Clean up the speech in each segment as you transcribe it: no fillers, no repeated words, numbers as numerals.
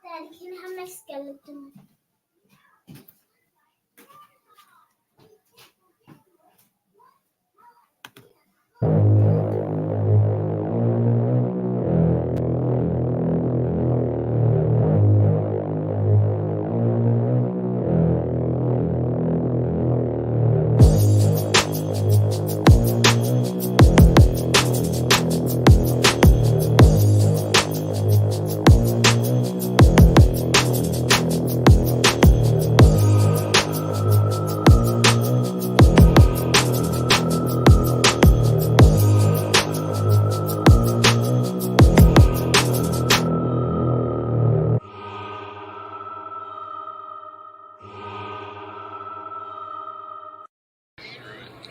Dad, can I have my skeleton?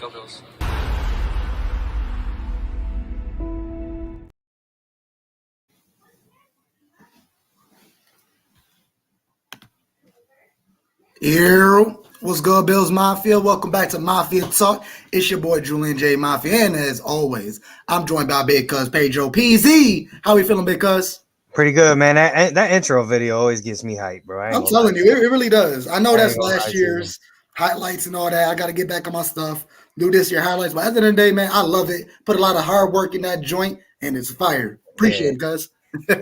Go Bills. Here, what's good, Bills Mafia? Welcome back to Mafia Talk. It's your boy Julian J. Mafia, and as always, I'm joined by Big Cuz Pedro PZ. How we feeling, Big Cuz? Pretty good, man. That intro video always gets me hyped, bro. I'm telling you, it really does. I know that's last year. year's highlights and all that. I got to get back on my stuff, do this year highlights. But at the end of the day, man, I love it. Put a lot of hard work in that joint, and it's fire. Appreciate it, cuz. Yeah.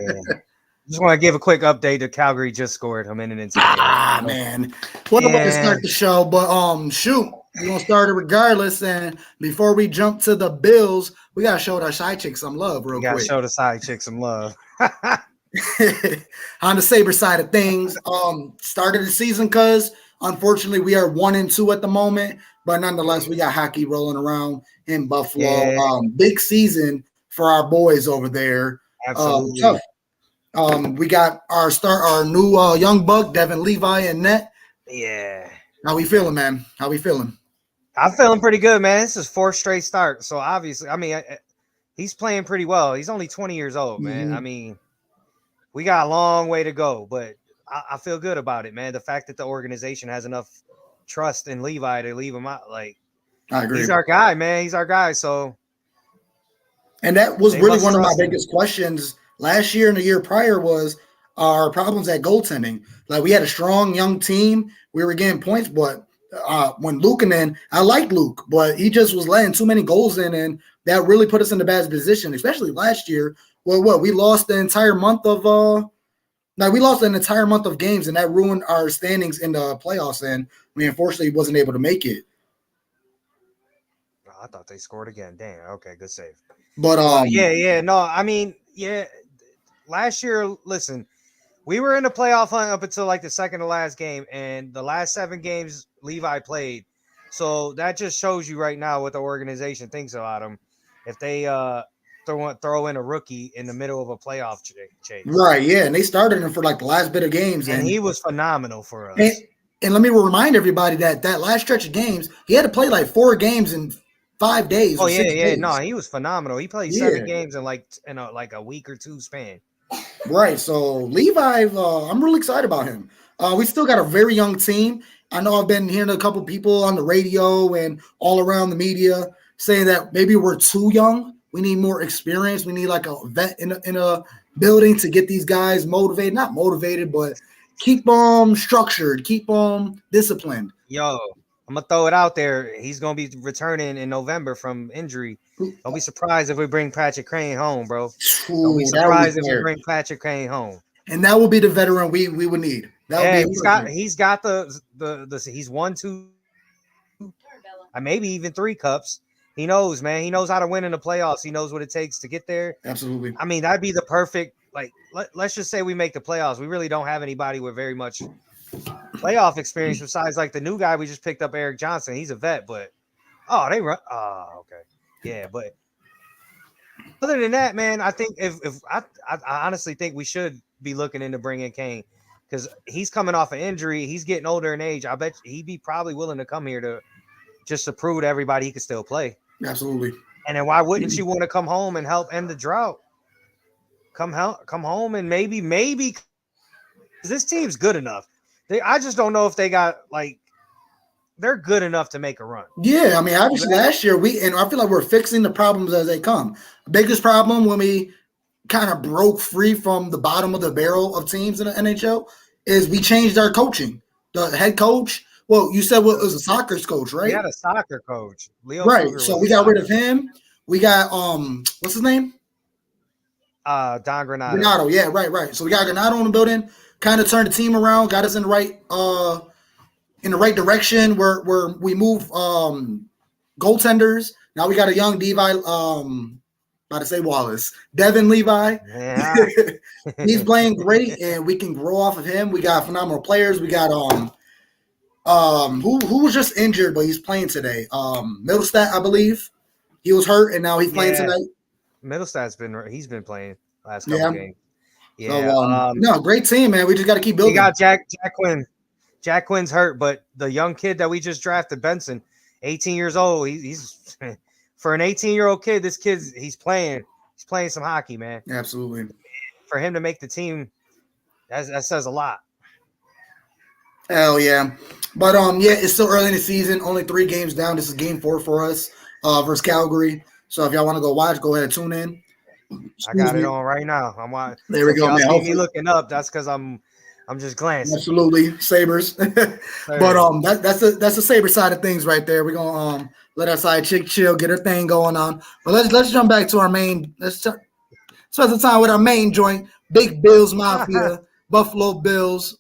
Just want to give a quick update. Calgary just scored a minute into the game. Man. What about to start the show? But shoot, we're gonna start it regardless. And before we jump to the Bills, we gotta show our side chick some love real quick. Show the side chick some love. On the Sabre side of things, started the season because unfortunately we are 1-2 at the moment, but nonetheless we got hockey rolling around in Buffalo. Yeah. Big season for our boys over there. Absolutely. We got our new young buck, Devin Levi, in net. Yeah. How we feeling, man? How we feeling? I'm feeling pretty good, man. This is 4th straight start. So obviously, I mean, he's playing pretty well. He's only 20 years old, man. Mm-hmm. I mean, we got a long way to go, but I feel good about it, man. The fact that the organization has enough trust in Levi to leave him out, like, I agree. He's our guy, man. He's our guy. So, and that was really one of my biggest questions last year and the year prior was our problems at goaltending. Like, we had a strong young team. We were getting points, but when Luke and then I liked Luke, but he just was letting too many goals in, and that really put us in a bad position, especially last year. Well, we lost the entire month of games, and that ruined our standings in the playoffs, and we unfortunately wasn't able to make it. I thought they scored again. Damn. Okay, good save. But no, I mean, last year, listen, we were in the playoff hunt up until like the second to last game, and the last 7 games Levi played. So that just shows you right now what the organization thinks about him. If they throw in a rookie in the middle of a playoff chase. Right, yeah, and they started him for like the last bit of games. And he was phenomenal for us. And let me remind everybody that last stretch of games, he had to play like 4 games in 5 days. Oh, 6 days. No, he was phenomenal. He played 7 games in a week or 2 span. Right, so Levi, I'm really excited about him. We still got a very young team. I know I've been hearing a couple people on the radio and all around the media saying that maybe we're too young. We need more experience. We need like a vet in a building to get these guys motivated. Not motivated, but keep them structured, keep them disciplined. Yo, I'm going to throw it out there. He's going to be returning in November from injury. Don't be surprised if we bring Patrick Crane home, bro. Don't be surprised if we bring Patrick Crane home. And that will be the veteran we would need. He's got the he's 1, 2, maybe even 3 cups. He knows, man. He knows how to win in the playoffs. He knows what it takes to get there. Absolutely. I mean, that'd be the perfect, like, let's just say we make the playoffs. We really don't have anybody with very much playoff experience besides like the new guy we just picked up, Eric Johnson. He's a vet, but they run. Oh, okay. Yeah, but other than that, man, I think if I honestly think we should be looking into bringing Kane because he's coming off an injury. He's getting older in age. I bet he'd be probably willing to come here to prove to everybody he can still play. Absolutely. And then why wouldn't you want to come home and help end the drought? Come home and maybe this team's good enough. I just don't know if they got they're good enough to make a run. Yeah, I mean, obviously last year I feel like we're fixing the problems as they come. The biggest problem when we kind of broke free from the bottom of the barrel of teams in the NHL is we changed our coaching. The head coach, well, you said what was a soccer coach, We right? had a soccer coach. Leo Right. Kruger So was we a got rid soccer of him. We got what's his name? Don Granato. Granato. Yeah, right. So we got Granato in the building, kind of turned the team around, got us in the right direction where we move goaltenders. Now we got a young Levi, about to say Wallace, Devin Levi. Yeah. He's playing great, and we can grow off of him. We got phenomenal players. We got who was just injured, but he's playing today. Middlestat, I believe, he was hurt, and now he's playing tonight. Middlestat's he's been playing last couple games. So Yeah. no, great team, man. We just got to keep building. We got Jack Quinn. Jack Quinn's hurt, but the young kid that we just drafted, Benson, 18 years old. He's for an 18-year-old kid. This kid's he's playing some hockey, man. Absolutely. For him to make the team, that says a lot. Hell yeah. But yeah, it's still early in the season. Only 3 games down. This is game 4 for us versus Calgary. So if y'all want to go watch, go ahead and tune in. I got it on right now. I'm watching. There we go, man. See me looking up. That's because I'm just glancing. Absolutely, Sabres. But that's the Sabre side of things right there. We're gonna let our side chick chill, get her thing going on. But let's jump back to our main. Let's spend some time with our main joint, Big Bills Mafia, Buffalo Bills.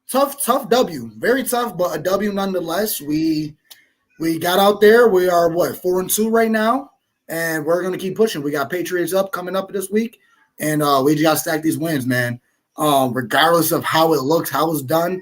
Tough W, very tough, but a W nonetheless. We got out there. We are 4-2 right now, and we're gonna keep pushing. We got Patriots coming up this week, and we just gotta stack these wins, man. Regardless of how it looks, how it's done,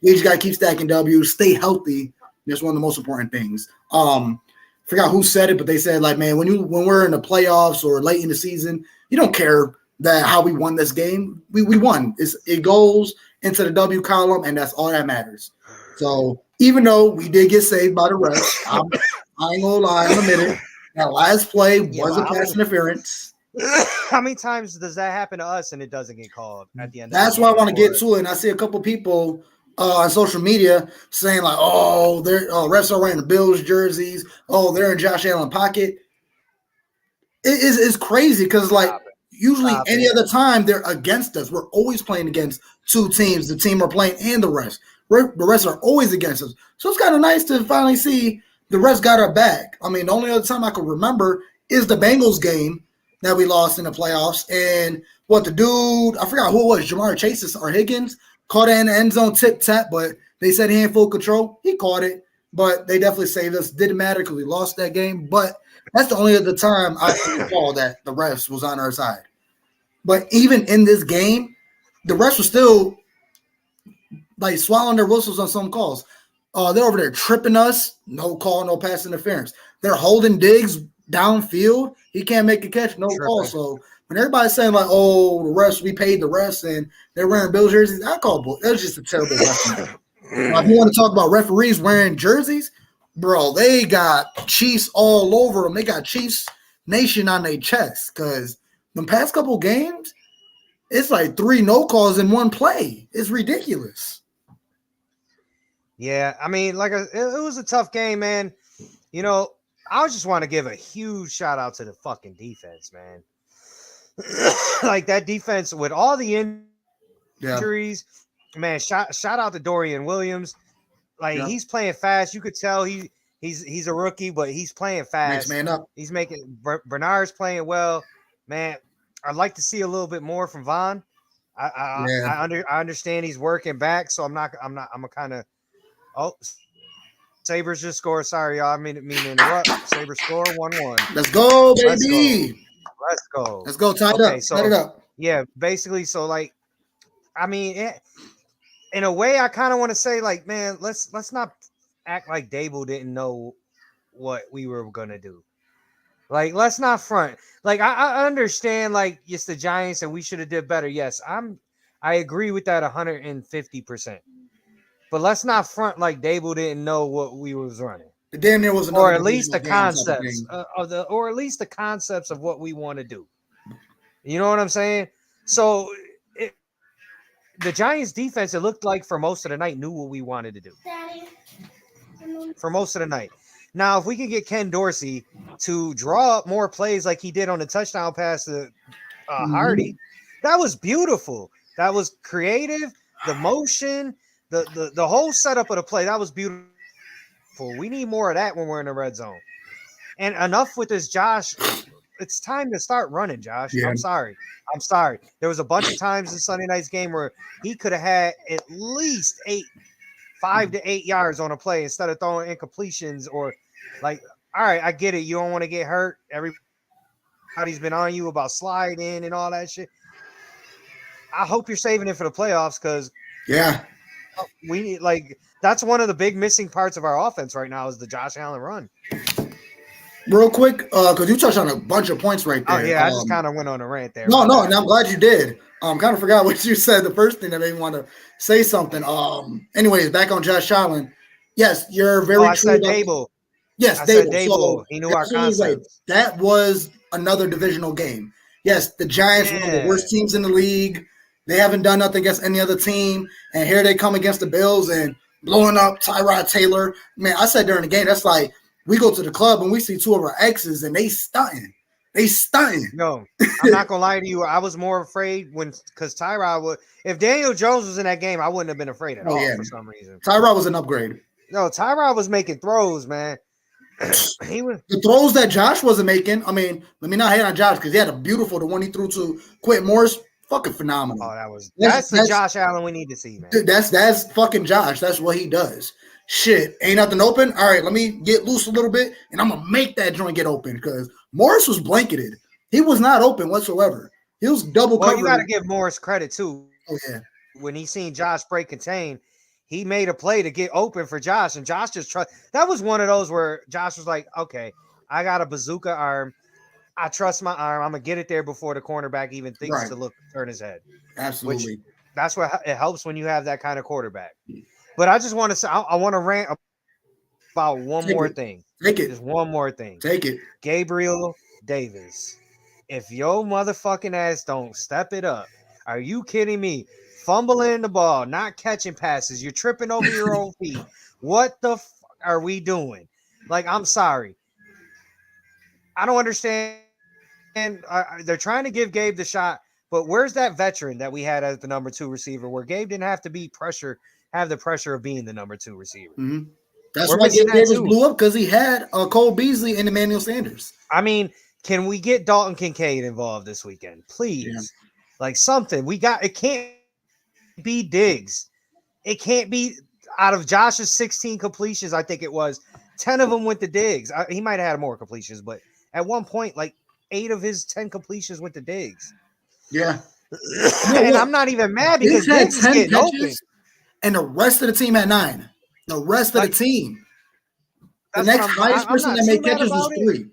we just gotta keep stacking W's, stay healthy. That's one of the most important things. Forgot who said it, but they said like, man, when we're in the playoffs or late in the season, you don't care that how we won this game. We won. It goes into the W column, and that's all that matters. So even though we did get saved by the refs, I ain't gonna lie, I'm admitting that last play was a pass interference. How many times does that happen to us and it doesn't get called at the end? That's why I want to get to it. And I see a couple people on social media saying like, "Oh, they're refs are wearing the Bills jerseys. Oh, they're in Josh Allen pocket." It's crazy because like usually any other time they're against us. We're always playing against 2 teams. The team we're playing and the refs. The refs are always against us. So it's kind of nice to finally see the refs got our back. I mean, the only other time I can remember is the Bengals game that we lost in the playoffs. And the dude, I forgot who it was, Jamar Chase or Higgins, caught it in the end zone tip-tap, but they said he had full control. He caught it, but they definitely saved us. Didn't matter because we lost that game. But that's the only other time I can recall that the refs was on our side. But even in this game, the refs were still like swallowing their whistles on some calls. They're over there tripping us. No call, no pass interference. They're holding Diggs downfield. He can't make a catch, no call. So when everybody's saying like, "Oh, the refs, we paid the refs and they're wearing Bills jerseys," I call bull. That's just a terrible referee. If you want to talk about referees wearing jerseys, bro, they got Chiefs all over them. They got Chiefs Nation on their chest because the past couple games, it's like 3 no calls in one play. It's ridiculous. Yeah, I mean, it was a tough game, man. You know, I just want to give a huge shout out to the fucking defense, man. Like that defense with all the injuries, man. Shout out to Dorian Williams. Like he's playing fast. You could tell he's a rookie, but he's playing fast. Next man up. He's making Bernard's playing well, man. I'd like to see a little bit more from Vaughn. I understand he's working back, so I'm a kind of. Oh, Sabres just scored. Sorry, y'all. I mean to interrupt. Sabres score 1-1. Let's go, baby. Let's go. Let's go. Tie it up. Yeah, basically. So, like, I mean, in a way, I kind of want to say, like, man, let's not act like Dable didn't know what we were gonna do. Like, let's not front. Like, I understand, like, it's the Giants and we should have did better. Yes, I agree with that 150%. But let's not front like Dable didn't know what we was running. The damn near was another, or at least the concepts or at least the concepts of what we want to do. You know what I'm saying? So the Giants defense, it looked like for most of the night knew what we wanted to do. For most of the night. Now, if we can get Ken Dorsey to draw up more plays like he did on the touchdown pass to Hardy, that was beautiful. That was creative. The motion, the whole setup of the play, that was beautiful. We need more of that when we're in the red zone. And enough with this, Josh. It's time to start running, Josh. Yeah. I'm sorry. There was a bunch of times in Sunday night's game where he could have had at least 5 to 8 yards on a play instead of throwing incompletions or like, all right, I get it. You don't want to get hurt. Everybody's been on you about sliding and all that shit. I hope you're saving it for the playoffs because we need that's one of the big missing parts of our offense right now is the Josh Allen run. Real quick, because you touched on a bunch of points right there. Oh yeah, I just kind of went on a rant there. No, and I'm glad you did. Kind of forgot what you said. The first thing that made me want to say something. Anyways, back on Josh Allen. Yes, you're very true. I said Dable. Yes, I said Dable. So, he knew our concept. Right. That was another divisional game. Yes, the Giants were one of the worst teams in the league. They haven't done nothing against any other team, and here they come against the Bills and blowing up Tyrod Taylor. Man, I said during the game, that's like we go to the club and we see two of our exes and they stunting. No, I'm not gonna lie to you. I was more afraid because Tyrod would. If Daniel Jones was in that game, I wouldn't have been afraid at all for some reason. Tyrod was an upgrade. No, Tyrod was making throws, man. He was the throws that Josh wasn't making. I mean, let me not hate on Josh because he had the one he threw to Quentin Morris. Fucking phenomenal. Oh, that's the Josh Allen we need to see, man. Dude, that's fucking Josh. That's what he does. Shit, ain't nothing open. All right, let me get loose a little bit, and I'm gonna make that joint get open because Morris was blanketed. He was not open whatsoever. He was double covered. You got to give Morris credit too. Oh yeah. When he seen Josh break contain, he made a play to get open for Josh, and Josh just that was one of those where Josh was like, "Okay, I got a bazooka arm. I trust my arm. I'm gonna get it there before the cornerback even thinks to turn his head." Absolutely. That's what it helps when you have that kind of quarterback. But I just want to say, I want to rant about one more thing. Take it. Just one more thing. Take it. Gabriel Davis. If your motherfucking ass don't step it up, are you kidding me? Fumbling the ball, not catching passes. You're tripping over your own feet. What the fuck are we doing? Like, I'm sorry. I don't understand. And they're trying to give Gabe the shot, but where's that veteran that we had as the number 2 receiver where Gabe didn't have to have the pressure of being the number 2 receiver? Mm-hmm. That's why Gabe Davis blew up because he had Cole Beasley and Emmanuel Sanders. I mean, can we get Dalton Kincaid involved this weekend? Please. Yeah. Like something. It can't be Diggs. It can't be out of Josh's 16 completions, I think it was, 10 of them went to Diggs. He might have had more completions, but at one point, like 8 of his 10 completions went to Diggs. Yeah. And I'm not even mad because Diggs is getting open. And the rest of the team had 9. The rest of the team. The next highest person that made catches was 3.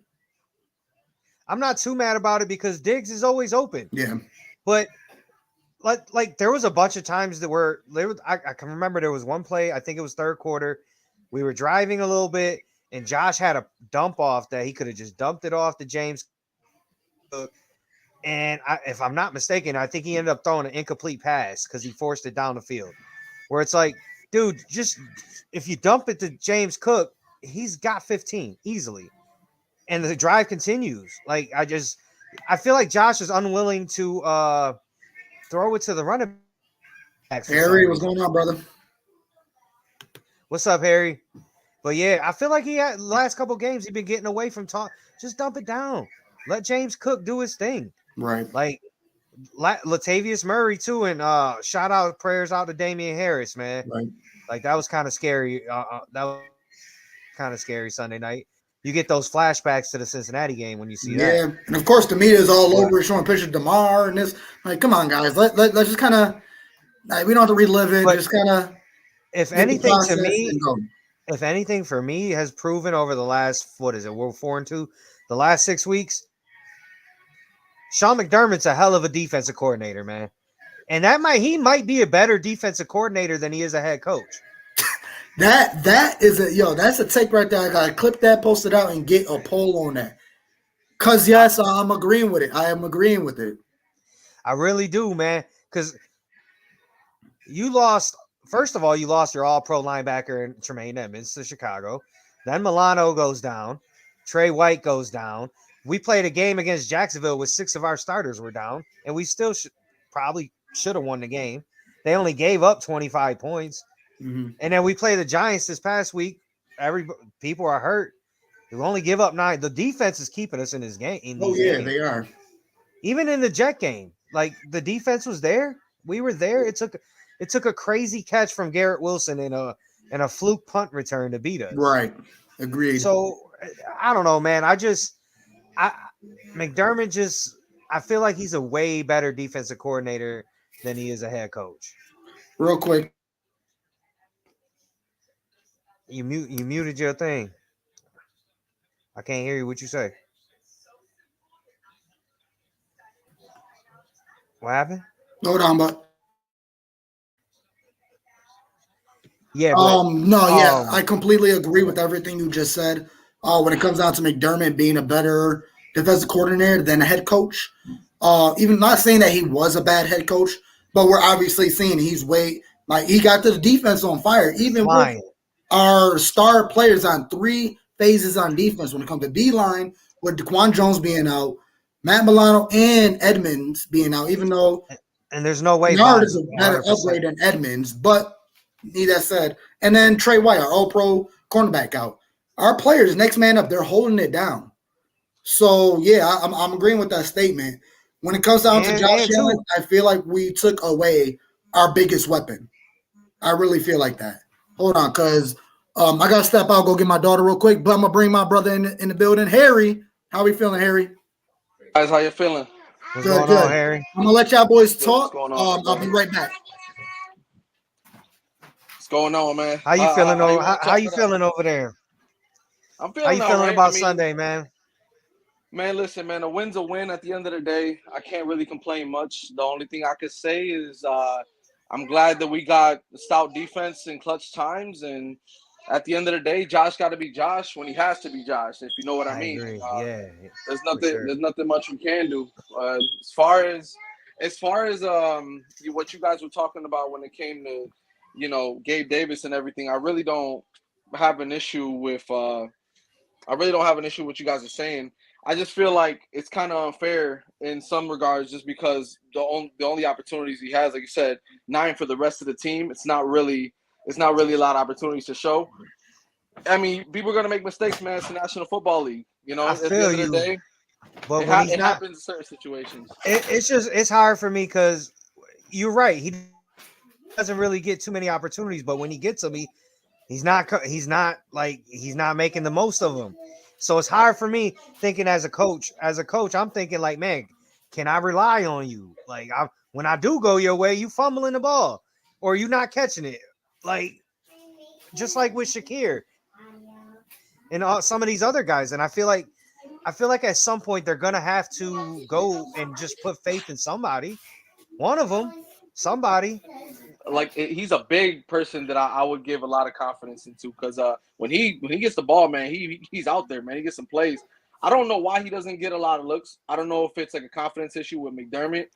I'm not too mad about it because Diggs is always open. Yeah. But like there was a bunch of times that I can remember there was one play, I think it was third quarter. We were driving a little bit and Josh had a dump off that he could have just dumped it off to James Cook. And if I'm not mistaken, I think he ended up throwing an incomplete pass because he forced it down the field. Where it's like, dude, just if you dump it to James Cook, he's got 15 easily. And the drive continues. Like, I feel like Josh is unwilling to throw it to the running back. Harry, what's going on, brother? What's up, Harry? But yeah, I feel like the last couple games he's been getting away from talk. Just dump it down. Let James Cook do his thing. Right. Like Latavius Murray too, and shout out prayers out to Damian Harris, man. Right. Like that was kind of scary. That was kind of scary Sunday night. You get those flashbacks to the Cincinnati game when you see that. Yeah, and of course the media is all over showing pictures of DeMar and this. Like, come on, guys, let's just kind of we don't have to relive it. Just kind of. If anything for me has proven over the last we're 4-2, the last 6 weeks. Sean McDermott's a hell of a defensive coordinator, man. And he might be a better defensive coordinator than he is a head coach. That's a take right there. I gotta clip that, post it out, and get a poll on that. Cause yes, I'm agreeing with it. I am agreeing with it. I really do, man. Cause you lost. First of all, you lost your all-pro linebacker in Tremaine Edmonds to Chicago. Then Milano goes down. Trey White goes down. We played a game against Jacksonville with 6 of our starters were down, and we still probably should have won the game. They only gave up 25 points. Mm-hmm. And then we play the Giants this past week. People are hurt. We only give up 9. The defense is keeping us in this game. Games. They are. Even in the Jet game, like the defense was there. We were there. It took a crazy catch from Garrett Wilson and a fluke punt return to beat us. Right. Agreed. So I don't know, man. McDermott I feel like he's a way better defensive coordinator than he is a head coach. Real quick. You muted your thing. I can't hear you. What you say? What happened? Hold on, but yeah. I completely agree with everything you just said. When it comes down to McDermott being a better defensive coordinator than a head coach, even not saying that he was a bad head coach, but we're obviously seeing he's he got the defense on fire, even with our star players on 3 phases on defense when it comes to D-line, with DaQuan Jones being out, Matt Milano and Edmonds being out, even though and there's no way Bernard is a better upgrade than Edmonds, but need that said. And then Trey White, our all-pro cornerback out. Our players, next man up, they're holding it down. So, yeah, I'm agreeing with that statement. When it comes down to Josh Allen, I feel like we took away our biggest weapon. I really feel like that. Hold on, because I got to step out, go get my daughter real quick, but I'm going to bring my brother in the building. Harry, how we feeling, Harry? Guys, how you feeling? What's going on, Harry? I'm going to let y'all boys talk. I'll be right back. What's going on, man? How you feeling how you feeling over there? I'm feeling How you feeling right. about Sunday, man? Man, listen, man, a win's a win at the end of the day. I can't really complain much. The only thing I could say is I'm glad that we got stout defense in clutch times, and at the end of the day, Josh got to be Josh when he has to be Josh, if you know what I mean. Agree. There's nothing much we can do. As far as what you guys were talking about when it came to, Gabe Davis and everything, I really don't have an issue with what you guys are saying. I just feel like it's kind of unfair in some regards, just because the only opportunities he has, like you said, 9 for the rest of the team. It's not really a lot of opportunities to show. I mean, people are gonna make mistakes, man. It's the National Football League. At the end of the day, but it happens in certain situations. It's hard for me because you're right. He doesn't really get too many opportunities, but when he gets them, he's not making the most of them. So it's hard for me thinking as a coach, I'm thinking like, man, can I rely on you? Like when I do go your way, you fumbling the ball or you not catching it. Like, just like with Shakir and some of these other guys. And I feel like at some point they're going to have to go and just put faith in somebody. One of them, somebody. Like, he's a big person that I would give a lot of confidence into, because when he gets the ball, man, he's out there, man. He gets some plays. I don't know why he doesn't get a lot of looks. I don't know if it's like a confidence issue with McDermott.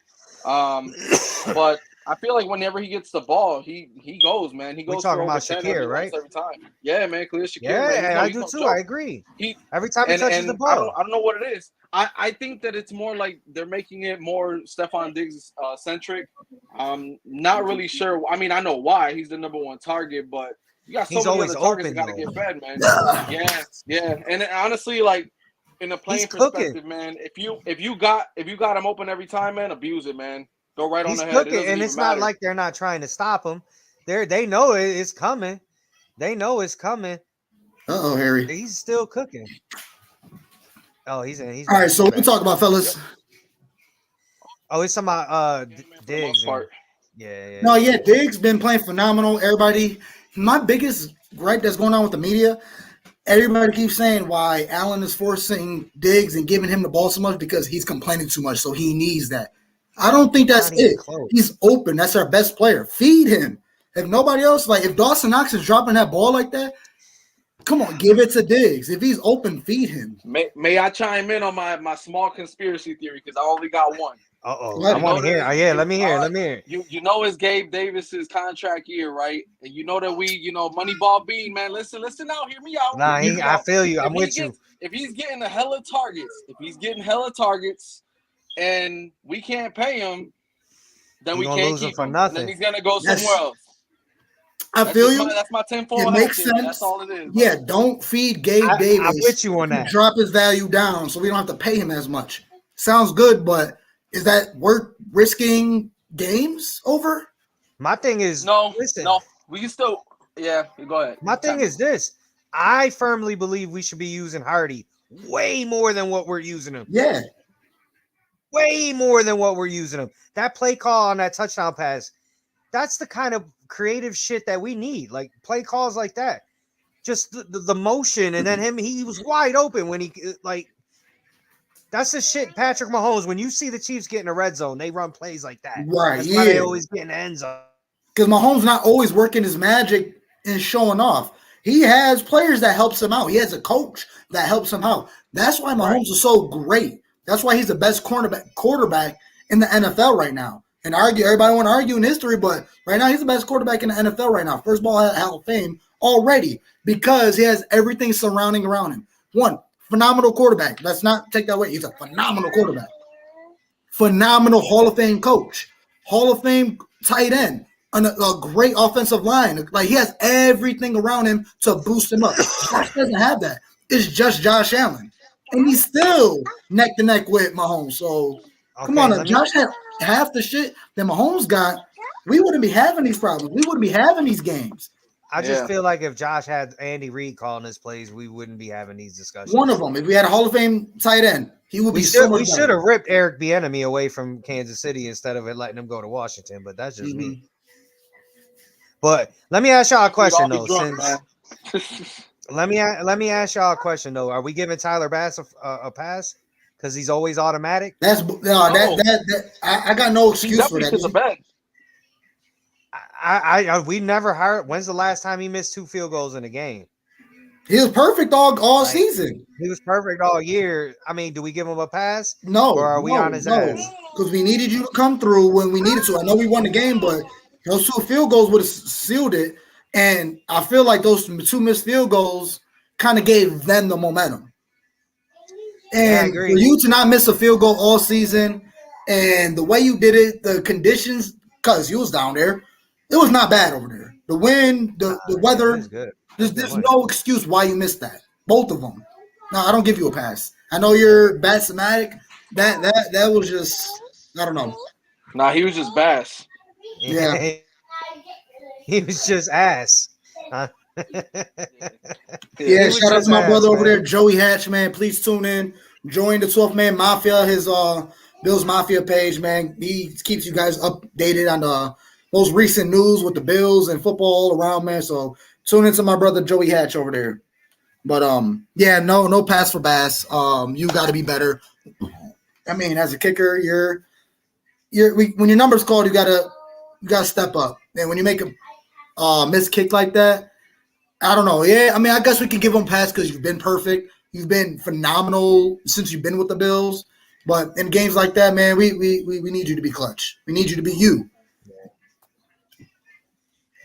But I feel like whenever he gets the ball, he goes, man. He goes. We're talking about Shakir, right? Every time. Yeah, man. Khalil Shakir. Yeah, man. I do too. Joke. I agree. Every time he touches the ball. I don't know what it is. I think that it's more like they're making it more Stephon Diggs centric. Not really sure. I mean, I know why. He's the number 1 target, but you got so many other targets that got to get fed, man. Yeah. And honestly, like, in a playing perspective, man, if you got him open every time, man, abuse it, man. Go right on ahead. And it's not like they're not trying to stop him. They know it's coming. They know it's coming. Uh-oh, Harry. He's still cooking. Oh, he's all right. So what we talk about, fellas? Yep. Oh, it's something about Diggs. Yeah. No, yeah, Diggs been playing phenomenal. Everybody, my biggest gripe that's going on with the media, everybody keeps saying why Allen is forcing Diggs and giving him the ball so much because he's complaining too much, so he needs that. I don't think that's it. Close. He's open. That's our best player. Feed him. If nobody else, like if Dawson Knox is dropping that ball like that, come on, give it to Diggs. If he's open, feed him. May I chime in on my small conspiracy theory, because I only got one. Let I him. want to hear. Yeah, let me hear. all Let right, me hear. you know it's Gabe Davis's contract year, right? And you know that Moneyball Bean, man. Listen out, hear me out. Nah, Hear me I out. feel you. I'm If he with you. gets if he's getting a hella targets, and we can't pay him, then He we gonna can't lose him keep for him. And then nothing. he's gonna go somewhere That's else. I That's feel just you. that's my It tinfoil hat makes theory. That's sense. all it is, Yeah, man. don't feed Gabe I'm Davis with you on to that. drop his value down so we don't have to pay him as much. Sounds good, but is that worth risking games over? My thing is, No, listen. we can still. Yeah, go ahead. My thing is this. I firmly believe we should be using Hardy way more than what we're using him. Yeah. Way more than what we're using him. That play call on that touchdown pass, that's the kind of creative shit that we need. Like play calls like that. Just the motion, and then he was wide open when he like. That's the shit, Patrick Mahomes. When you see the Chiefs get in the red zone, they run plays like that. Right, That's why they yeah. always get in the end zone. Because Mahomes not always working his magic and showing off. He has players that helps him out. He has a coach that helps him out. That's why Mahomes is so great. That's why he's the best quarterback in the NFL right now. And everybody want to argue in history, but right now he's the best quarterback in the NFL right now. First ball Hall of Fame already because he has everything surrounding around him. One, phenomenal quarterback. Let's not take that away. He's a phenomenal quarterback. Phenomenal Hall of Fame coach. Hall of Fame tight end. A great offensive line. Like he has everything around him to boost him up. Josh doesn't have that. It's just Josh Allen. And he's still neck to neck with Mahomes. So come on, if Josh had half the shit that Mahomes got, we wouldn't be having these problems. We wouldn't be having these games. I just feel like if Josh had Andy Reid calling his plays, we wouldn't be having these discussions. One of them, if we had a Hall of Fame tight end, he would be so much We should have ripped Eric Bieniemy away from Kansas City instead of letting him go to Washington, but that's just me. But let me ask y'all a question though. Let me ask y'all a question though. Are we giving Tyler Bass a pass because he's always automatic? I got no excuse for that. We never heard. When's the last time he missed 2 field goals in a game? He was perfect all season. He was perfect all year. I mean, do we give him a pass? No. Or are we on his ass? Because we needed you to come through when we needed to. I know we won the game, but those 2 field goals would have sealed it. And I feel like those 2 missed field goals kind of gave them the momentum. And for you to not miss a field goal all season and the way you did it, the conditions, because you was down there, it was not bad over there. The wind, the weather, there's no excuse why you missed that. Both of them. No, I don't give you a pass. I know you're Bass-matic. That was just, I don't know. Nah, he was just Bass. Yeah. He was just ass. Huh? Yeah, shout out to my brother over there, Joey Hatch, man. Please tune in. Join the 12th Man Mafia, his Bills Mafia page, man. He keeps you guys updated on the most recent news with the Bills and football all around, man. So tune into my brother Joey Hatch over there. But yeah, no pass for Bass. You got to be better. I mean, as a kicker, when your number's called, you gotta step up. And when you make a missed kick like that, I don't know. Yeah, I mean, I guess we can give him a pass because you've been perfect. You've been phenomenal since you've been with the Bills. But in games like that, man, we need you to be clutch. We need you to be you.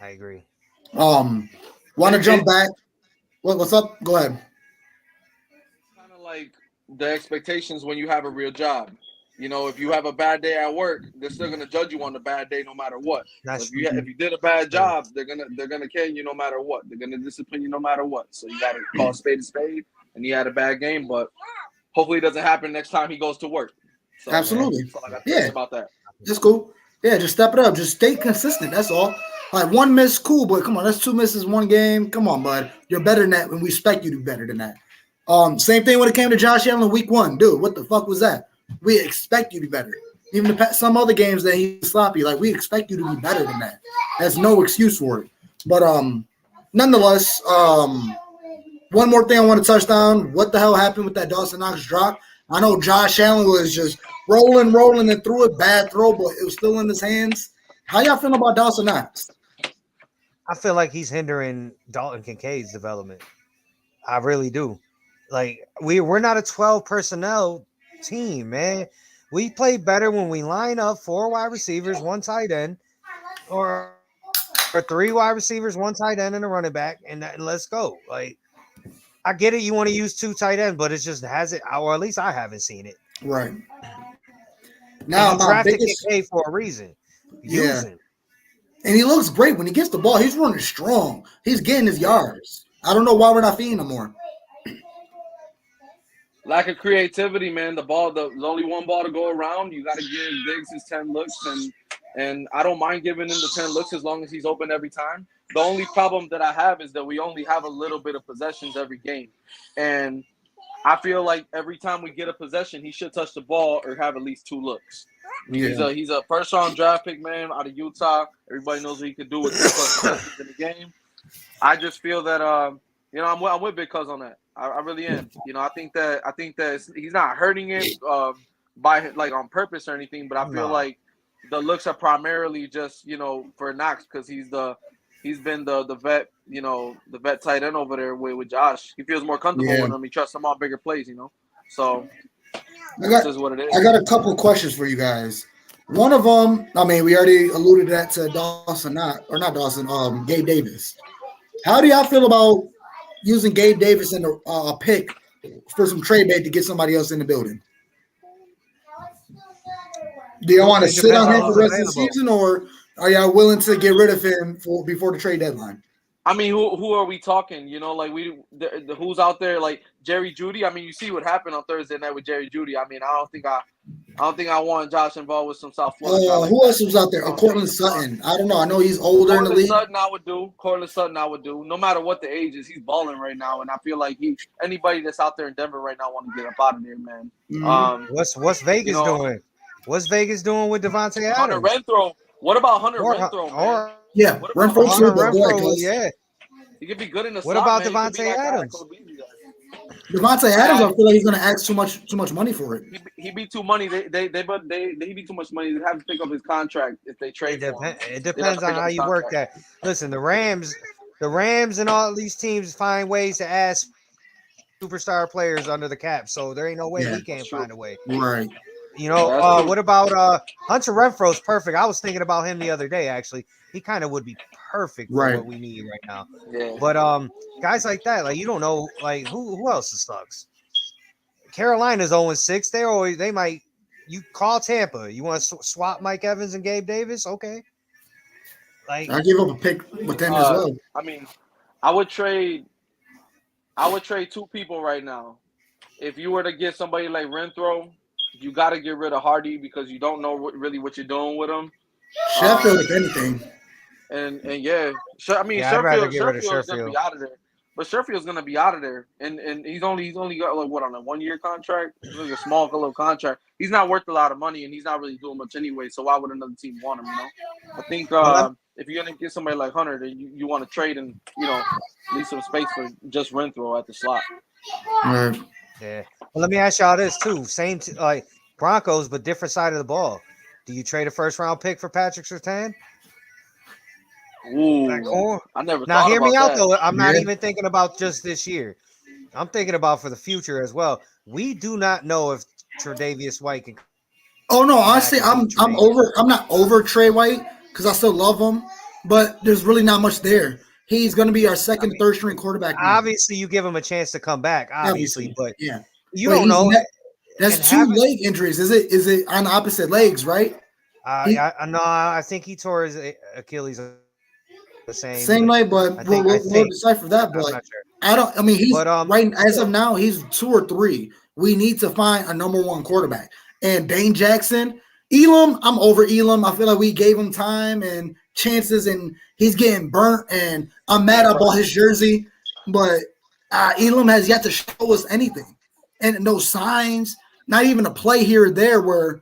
I agree. Want to jump back? What's up? Go ahead. Kind of like the expectations when you have a real job. You know, if you have a bad day at work, they're still gonna judge you on the bad day no matter what. If you did a bad job, they're gonna care you no matter what. They're gonna discipline you no matter what. So you gotta call a spade, and he had a bad game, but hopefully it doesn't happen next time he goes to work. So, absolutely. Man, that's all I got to say about that. That's cool. Yeah, just step it up. Just stay consistent. That's all. Like 1 miss, cool, but come on, that's 2 misses, 1 game. Come on, bud. You're better than that, and we expect you to be better than that. Same thing when it came to Josh Allen week 1. Dude, what the fuck was that? We expect you to be better. Even some other games that he's sloppy, like we expect you to be better than that. There's no excuse for it. But nonetheless, one more thing I want to touch on. What the hell happened with that Dawson Knox drop? I know Josh Allen was just rolling and threw it. Bad throw, but it was still in his hands. How y'all feel about Dawson Knox? I feel like he's hindering Dalton Kincaid's development. I really do. Like we're not a 12 personnel team, man. We play better when we line up 4 wide receivers, 1 tight end, or 3 wide receivers, 1 tight end, and a running back, and let's go. Like, I get it. You want to use 2 tight ends, but it just hasn't, or at least I haven't seen it. Right. And Now you my drafted biggest Kincaid for a reason. yeah. Use him. And he looks great when he gets the ball. He's running strong. He's getting his yards. I don't know why we're not feeding him more. Lack of creativity, man. There's only one ball to go around. You got to give Diggs his 10 looks, and I don't mind giving him the 10 looks as long as he's open every time. The only problem that I have is that we only have a little bit of possessions every game, and I feel like every time we get a possession, he should touch the ball or have at least 2 looks. I mean, he's a first-round draft pick, man, out of Utah. Everybody knows what he could do with 2+ possessions in the game. I just feel that I'm with Big Cuz on that. I really am. I think that he's not hurting it by like on purpose or anything, but I feel like the looks are primarily just for Knox because he's been the vet the vet tight end over there with Josh. He feels more comfortable with him. He trusts him on bigger plays. So this is what it is. I got a couple of questions for you guys. One of them, I mean, we already alluded to that to Dawson, not Dawson, Gabe Davis. How do y'all feel about using Gabe Davis in a pick for some trade bait to get somebody else in the building? Do y'all want to sit on him for the rest of the season, or are y'all willing to get rid of him before the trade deadline? I mean, who are we talking? Like who's out there? Like Jerry Jeudy. I mean, you see what happened on Thursday night with Jerry Jeudy. I mean, I don't think I want Josh involved with some South Florida. Who else was out there? Cortland Sutton. I don't know. I know he's older in the league. Cortland Sutton, I would do. No matter what the age is, he's balling right now, and I feel like anybody that's out there in Denver right now want to get up out of there, man. Mm-hmm. What's Vegas doing? What's Vegas doing with Devontae Adams? Hunter Renfrow. What about Hunter Renfrow, man? Yeah, Renfrow. Yeah, he could be good in the slot. What about Devontae Adams? Devontae Adams, I feel like he's going to ask too much money for it. He be too money. He be too much money. They have to pick up his contract if they trade. It depends on how you work that. Listen, the Rams and all these teams find ways to ask superstar players under the cap. So there ain't no way we can't find a way. Right. What about Hunter Renfro's perfect? I was thinking about him the other day. Actually, he kind of would be perfect for what we need right now. Yeah. But guys like that, like you don't know, like who else sucks? Carolina's 0-6. They might. You call Tampa. You want to swap Mike Evans and Gabe Davis? Okay. Like I give up a pick with them as well. I mean, I would trade 2 people right now. If you were to get somebody like Renfrow, you got to get rid of Hardy because you don't know really what you're doing with him. Sheffield, if anything. And Sherfield's gonna be out of there. But Sherfield's gonna be out of there, and he's only got on a 1-year contract. It's like a small little contract. He's not worth a lot of money, and he's not really doing much anyway. So why would another team want him? I think if you're gonna get somebody like Hunter, then you want to trade and leave some space for just Renfrow at the slot. Right. Yeah. Well, let me ask y'all this too. Same like Broncos, but different side of the ball. Do you trade a first-round pick for Patrick Surtain? Ooh, I never. Now, hear me out that. though. I'm not even thinking about just this year. I'm thinking about for the future as well. We do not know if Tre'Davious White can. Oh no, honestly, I'm not over Trey White because I still love him, but there's really not much there. He's going to be our second, third string quarterback. Obviously, you give him a chance to come back. Obviously, but you but don't know. That's 2 leg injuries. Is it on the opposite legs, right? I think he tore his Achilles the same leg, but we'll decipher that. But sure. I mean, he's right as of now. He's 2 or 3. We need to find a number 1 quarterback. And Dane Jackson, Elam, I'm over Elam. I feel like we gave him time and chances, and he's getting burnt. And I'm mad I bought his jersey, but Elam has yet to show us anything, and no signs, not even a play here or there. Where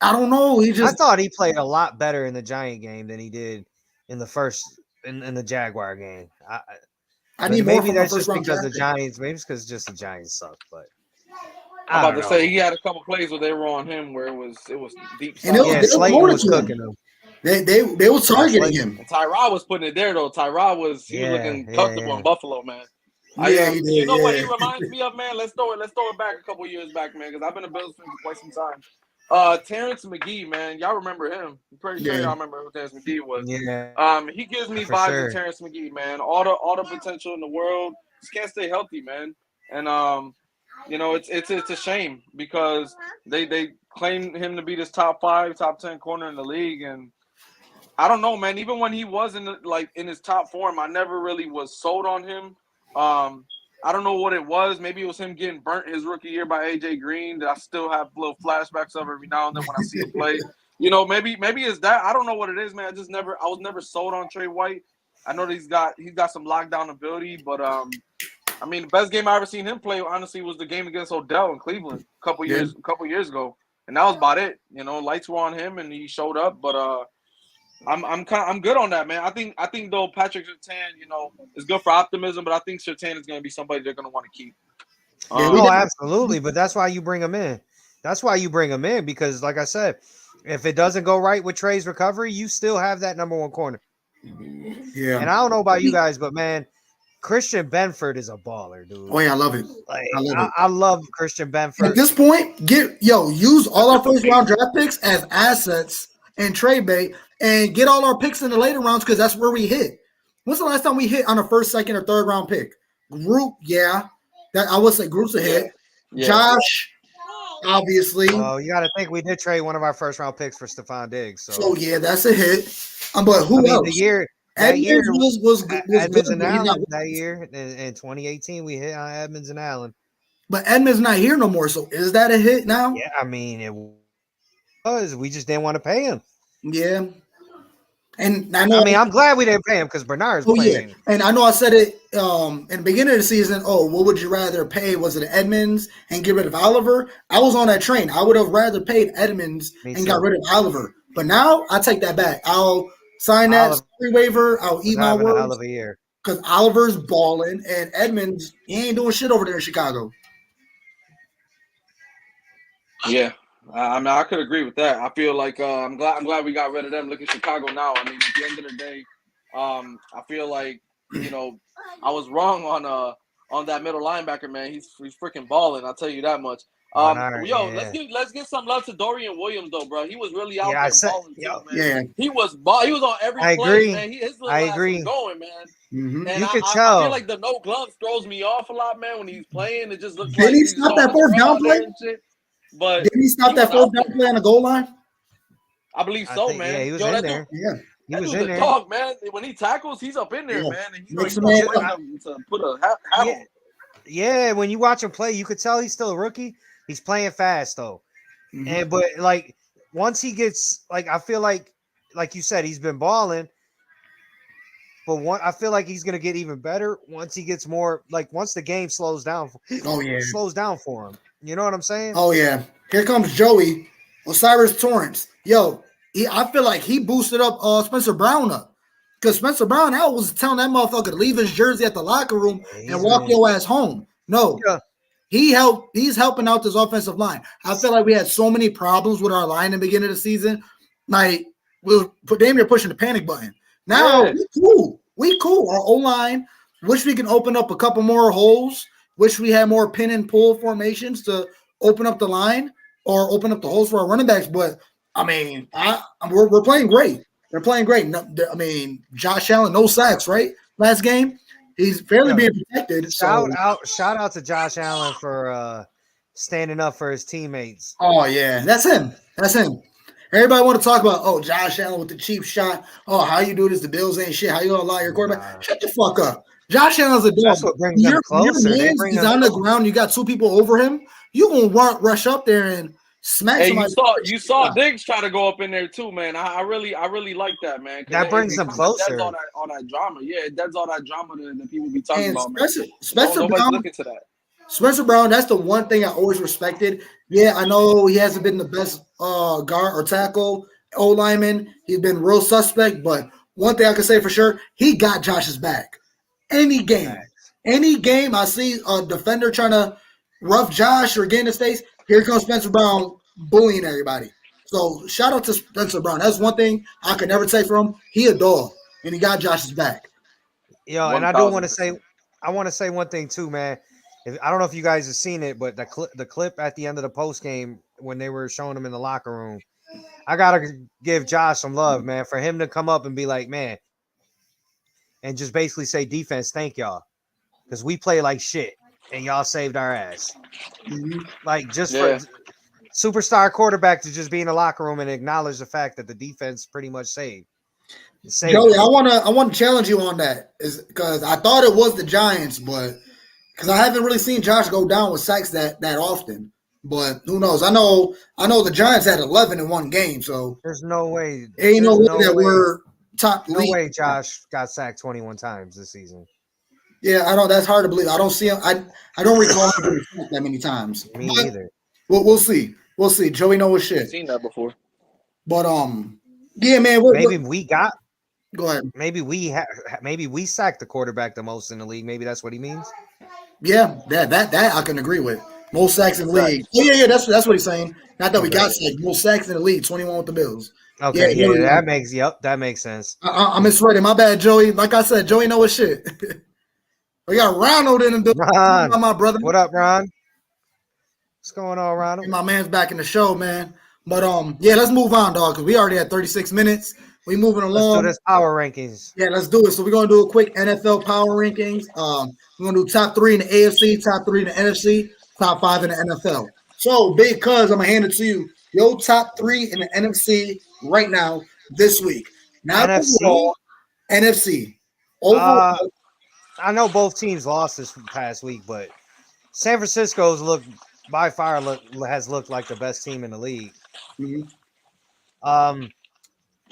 I don't know. I thought he played a lot better in the Giant game than he did in the the Jaguar game. Maybe that's just because the Giants. Maybe it's because just the Giants suck, but. I'm about to say he had a couple plays where they were on him where it was deep. And Slayton was cooking him. They were targeting him. And Tyrod was putting it there though. Tyrod was looking comfortable in Buffalo, man. What he reminds me of, man? Let's throw it back a couple years back, man, because I've been a Bills fan for quite some time. Terrence McGee, man. Y'all remember him. I'm pretty sure y'all remember who Terrence McGee was. Yeah. He gives me For vibes sure. of Terrence McGee, man. All the potential in the world. Just can't stay healthy, man. And you know, it's a shame because they claim him to be this top 5, top 10 corner in the league, and I don't know, man. Even when he was in his top form, I never really was sold on him. I don't know what it was. Maybe it was him getting burnt his rookie year by AJ Green that I still have little flashbacks of every now and then when I see him play. You know, maybe it's that. I don't know what it is, man. I was never sold on Trey White. I know that he's got some lockdown ability, but I mean, the best game I ever seen him play, honestly, was the game against Odell in Cleveland a couple years ago, and that was about it. You know, lights were on him and he showed up, but I'm good on that, man. I think though Patrick Surtain, you know, is good for optimism, but I think Surtain is going to be somebody they're going to want to keep. Absolutely, but that's why you bring him in. That's why you bring him in because, like I said, if it doesn't go right with Trey's recovery, you still have that number 1 corner. Yeah. And I don't know about you guys, but man, Christian Benford is a baller, dude. Oh yeah, I love it. Like, I love Christian Benford. At this point, use all our first round draft picks as assets and trade bait, and get all our picks in the later rounds because that's where we hit. When's the last time we hit on a first, second, or third round pick? Group, yeah. That I would say Group's a hit. Yeah. Josh, obviously. Well, you got to think we did trade one of our first round picks for Stephon Diggs. So yeah, that's a hit. But who else? That year was Edmonds good, and Allen. That year in 2018, we hit on Edmonds and Allen. But Edmonds not here no more. So is that a hit now? Yeah, I mean it was. We just didn't want to pay him. Yeah. And I'm glad we didn't pay him because Bernard's playing. Yeah. And I know I said it in the beginning of the season. Oh, what would you rather pay? Was it Edmonds and get rid of Oliver? I was on that train. I would have rather paid Edmonds and got rid of Oliver. But now I take that back. I'll sign that free waiver. I'll eat my words. Because Oliver's balling and Edmonds, he ain't doing shit over there in Chicago. Yeah. I mean, I could agree with that. I feel like I'm glad we got rid of them. Look at Chicago now. I mean, at the end of the day, I feel like, you know, I was wrong on that middle linebacker, man. He's freaking balling. I'll tell you that much. Let's get some love to Dorian Williams though, bro. He was really out there balling too, man. Yeah. He was on every play, man. His little ass was going, man. Mm-hmm. And you could tell. I feel like the no gloves throws me off a lot, man. When he's playing, it just looks like he stopped that fourth down play. But did he stop that fourth down play on the goal line? I believe so, man. Yeah, he was in there. He was in there. Dog, man. When he tackles, he's up in there, man. And he's to put a hat on. Yeah, when you watch him play, you could tell he's still a rookie. He's playing fast though, but like once he gets I feel like you said, he's been balling. But I feel like he's gonna get even better once he gets more once the game slows down. Slows down for him. You know what I'm saying? Oh yeah. Here comes Joey Osiris Torrance. Yo, I feel like he boosted up Spencer Brown up. Because Spencer Brown was telling that motherfucker to leave his jersey at the locker room and walk your ass home. No. Yeah. He's helping out this offensive line. I feel like we had so many problems with our line in the beginning of the season. Like, we were damn near pushing the panic button. Now, we cool. Our O-line, wish we can open up a couple more holes. Wish we had more pin and pull formations to open up the line or open up the holes for our running backs. But, I mean, we're playing great. They're playing great. I mean, Josh Allen, no sacks, right? Last game. He's fairly being protected. Shout out to Josh Allen for standing up for his teammates. Oh, yeah. That's him. Everybody want to talk about, Josh Allen with the cheap shot. Oh, how you do this? The Bills ain't shit. How you going to allow your quarterback? Shut the fuck up. Josh Allen's a dog. That's what brings them closer. He's on the ground. You got two people over him. You going to rush up there and smack somebody. You saw Diggs try to go up in there too, man. I really like that, man. That brings them closer. That's all that drama. Yeah, that's all that drama that people be talking about, Spencer man. Brown, looking to that. Spencer Brown, that's the one thing I always respected. Yeah, I know he hasn't been the best guard or tackle, O-lineman. He's been real suspect, but one thing I can say for sure, he got Josh's back. Any game I see a defender trying to rough Josh or get in his face, here comes Spencer Brown bullying everybody. So shout out to Spencer Brown. That's one thing I could never take from him. He a dog, and he got Josh's back. Yo, and I do want to say, one thing too, man. I don't know if you guys have seen it, but the clip at the end of the post game when they were showing him in the locker room, I gotta give Josh some love, man, for him to come up and be like, man, and just basically say, defense, thank y'all, because we play like shit and y'all saved our ass. Like just for superstar quarterback to just be in the locker room and acknowledge the fact that the defense pretty much saved. Joey, I wanna challenge you on that, is because I thought it was the Giants, but because I haven't really seen Josh go down with sacks that often. But who knows? I know the Giants had 11 in one game, so there's no way. Ain't no way that we're top no league. way Josh got sacked 21 times this season. Yeah, I know that's hard to believe. I don't see him. I don't recall him getting sacked that many times. Me either. We'll see. We'll see. Joey knows his shit. I've seen that before. But yeah, man. Go ahead. Maybe we sacked the quarterback the most in the league. Maybe that's what he means. Yeah, that I can agree with. Most sacks in the league. Oh, yeah, that's what he's saying. Not that we got sacked. Most sacks in the league, 21 with the Bills. Okay, that makes sense. I misread it. My bad, Joey. Like I said, Joey knows his shit. We got Ronald in the building. Ron, my brother. What up, Ron? What's going on, Ronald? My man's back in the show, man. But yeah, let's move on, dog, because we already had 36 minutes. We moving along. Let's do this power rankings. Yeah, let's do it. So we're gonna do a quick NFL power rankings. We're gonna do top 3 in the AFC, top 3 in the NFC, top 5 in the NFL. So big cuz I'm gonna hand it to you. Yo, top 3 in the NFC right now this week. Now NFC. Overall, I know both teams lost this past week, but San Francisco's has looked like the best team in the league. Mm-hmm.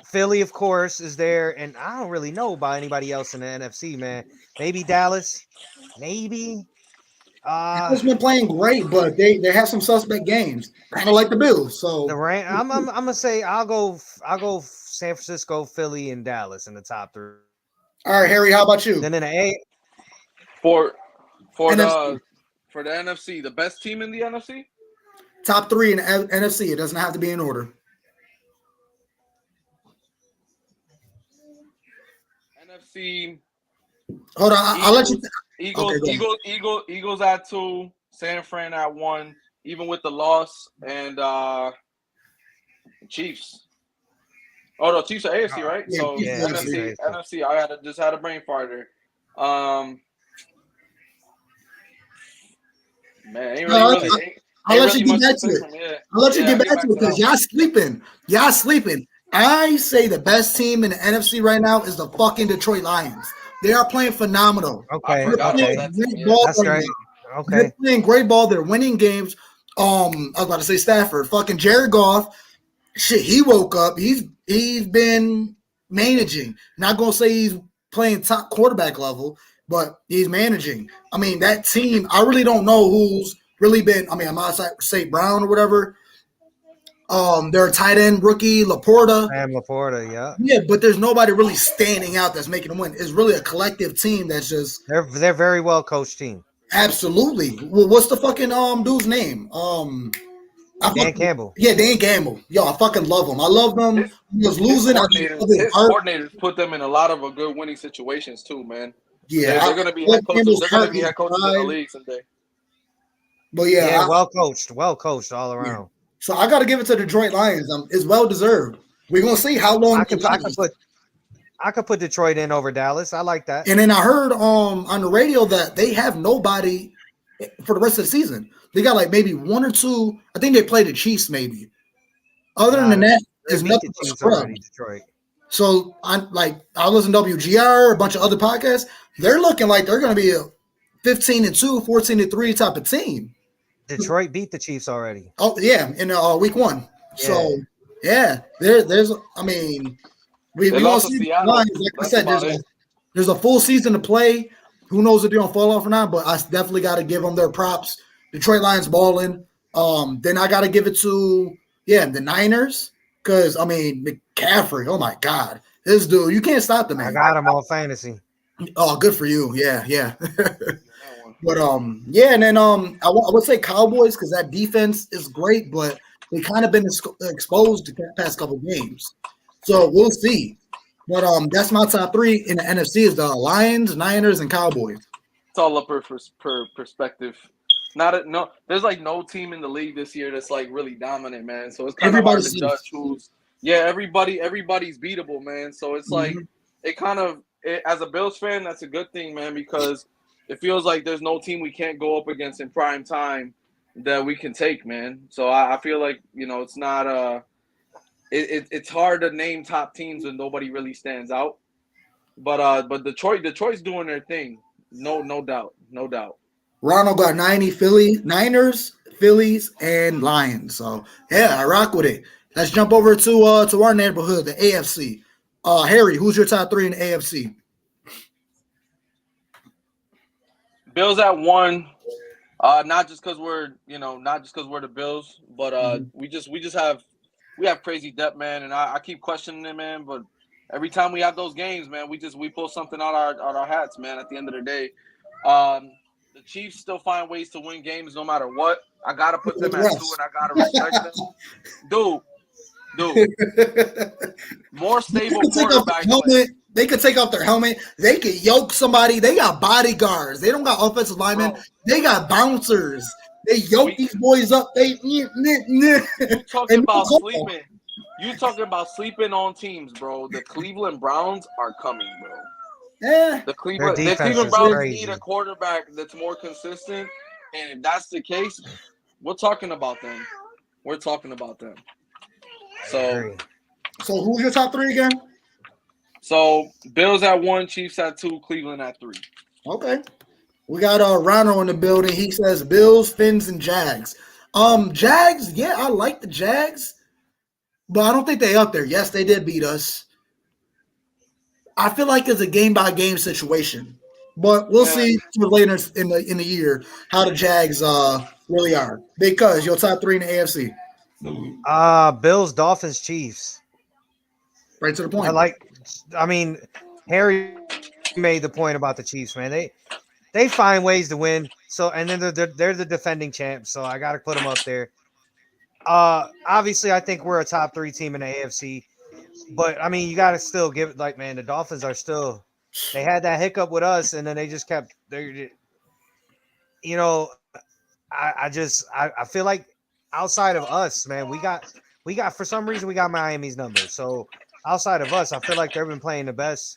Philly, of course, is there, and I don't really know about anybody else in the NFC, man. Maybe Dallas, maybe. Dallas been playing great, but they have some suspect games, kind of like the Bills. So I'm gonna say I'll go San Francisco, Philly, and Dallas in the top 3. All right, Harry, how about you? Then in the A, for NFC. the NFC, the best team in the NFC. Top 3 in the NFC. It doesn't have to be in order. NFC. Hold on, I'll let you. Eagles at 2, San Fran at 1, even with the loss, and Chiefs. Oh no, Chiefs are AFC, right? Yeah, so NFC. I just had a brain fart there. Man, I'll let you get back to it. I'll let you get back to it because y'all sleeping. Y'all sleeping. I say the best team in the NFC right now is the fucking Detroit Lions. They are playing phenomenal. Okay. That's right. Okay. They're playing great ball. They're winning games. I was about to say Stafford. Fucking Jared Goff. Shit, he woke up. He's been managing. Not gonna say he's playing top quarterback level, but he's managing. I mean, that team, I really don't know who's really been. I mean, I might say Brown or whatever. They're a tight end rookie, Laporta. Sam Laporta, yeah. Yeah, but there's nobody really standing out that's making them win. It's really a collective team that's just they're very well coached team. Absolutely. Well, what's the fucking dude's name? Dan Campbell. Yeah, Dan Campbell. Yo, I fucking love him. I love them. He was losing. His coordinators put them in a lot of good winning situations too, man. Yeah, they're gonna be head coaches. They're gonna be head coaches in the league someday. But yeah, well coached all around. Yeah. So I got to give it to the Detroit Lions. It's well deserved. We're gonna see how long I could put Detroit in over Dallas. I like that. And then I heard on the radio that they have nobody for the rest of the season. They got like maybe 1 or 2. I think they play the Chiefs maybe. Other than that, there's nothing but scrub. Detroit. So I listen to WGR, a bunch of other podcasts. They're looking like they're going to be a 15-2, 14-3 type of team. Detroit beat the Chiefs already. Oh yeah, in week 1. Yeah. So yeah, there's. I mean, we all see. Like I said, there's a full season to play. Who knows if they're gonna fall off or not? But I definitely got to give them their props. Detroit Lions balling. Then I got to give it to the Niners because I mean McCaffrey. Oh my God, this dude, you can't stop the man. I got him on fantasy. Oh, good for you. Yeah. But and then I would say Cowboys because that defense is great, but they kind of been exposed the past couple games, so we'll see. But that's my top 3 in the NFC is the Lions, Niners, and Cowboys. all up per perspective. No, there's like no team in the league this year that's like really dominant, man. So it's kind of hard to judge who's. Yeah, everybody's beatable, man. So it's like as a Bills fan, that's a good thing, man, because it feels like there's no team we can't go up against in prime time that we can take, man. So I feel like it's not it's hard to name top teams when nobody really stands out. But Detroit's doing their thing, no doubt. Ronald got 90 Niners, Phillies, and Lions. So yeah, I rock with it. Let's jump over to our neighborhood, the AFC. Harry, who's your top 3 in the AFC? Bills at 1. Not just because we're the Bills, but we have crazy depth, man, and I keep questioning it, man. But every time we have those games, man, we pull something out our hats, man. At the end of the day, the Chiefs still find ways to win games no matter what. I gotta put them at 2, and I gotta respect them, dude. More stable quarterback. They could take off their helmet. They could yoke somebody. They got bodyguards. They don't got offensive linemen. Bro. They got bouncers. They yoke these boys up. You talking about sleeping on teams, bro. The Cleveland Browns are coming, bro. Yeah. The Cleveland Browns need a quarterback that's more consistent. And if that's the case, we're talking about them. So who's your top 3 again? So Bills at 1, Chiefs at 2, Cleveland at 3. Okay. We got Rano in the building. He says Bills, Fins, and Jags. Jags, yeah, I like the Jags, but I don't think they up there. Yes, they did beat us. I feel like it's a game-by-game situation, but we'll see later in the year how the Jags really are. Because your top 3 in the AFC. Bills, Dolphins, Chiefs. Right to the point. Harry made the point about the Chiefs, man. They find ways to win. So, and then they're the defending champs. So I got to put them up there. Obviously, I think we're a top 3 team in the AFC. But you got to still give it the Dolphins are still. They had that hiccup with us, and then they just kept. I feel like outside of us, man, we got for some reason we got Miami's number. So outside of us, I feel like they've been playing the best.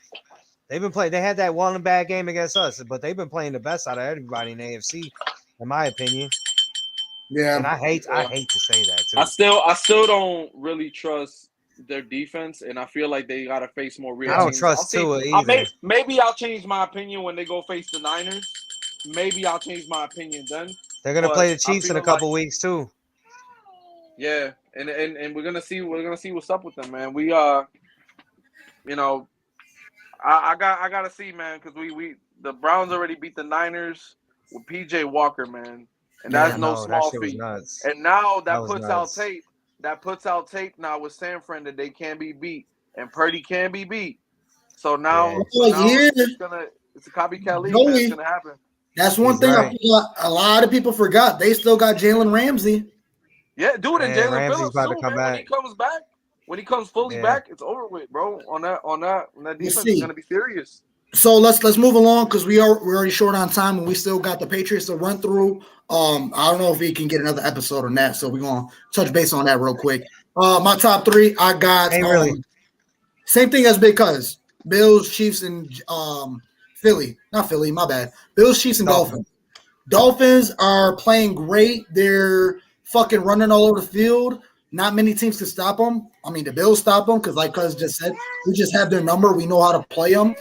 They had that one bad game against us, but they've been playing the best out of everybody in the AFC, in my opinion. Yeah, and I hate to say that too. I still don't really trust their defense, and I feel like they gotta face more real. I don't trust Tua either. Maybe I'll change my opinion when they go face the Niners. Maybe I'll change my opinion then. They're gonna play the Chiefs in a couple weeks too. Yeah, and we're gonna see what's up with them, man. We I gotta see, man, because we the Browns already beat the Niners with PJ Walker, man, and that's no small feat. And now that puts out tape now with San Fran that they can be beat and Purdy can be beat. So now, it's a copycat league. It's gonna happen. That's one thing I feel a lot of people forgot. They still got Jalen Ramsey. Yeah, dude, and Jalen Ramsey's Phillips about too, to come man. back. When he comes fully back, it's over with, bro. On that defense is gonna be serious. So let's move along because we're already short on time and we still got the Patriots to run through. I don't know if we can get another episode on that, so we're gonna touch base on that real quick. My top 3, I got same thing as Big Cuz. Bills, Chiefs, and Philly. Not Philly, my bad. Bills, Chiefs, and Dolphins. Dolphins are playing great. They're fucking running all over the field. Not many teams can stop them. The Bills stop them because, like Cuz just said, we just have their number. We know how to play them.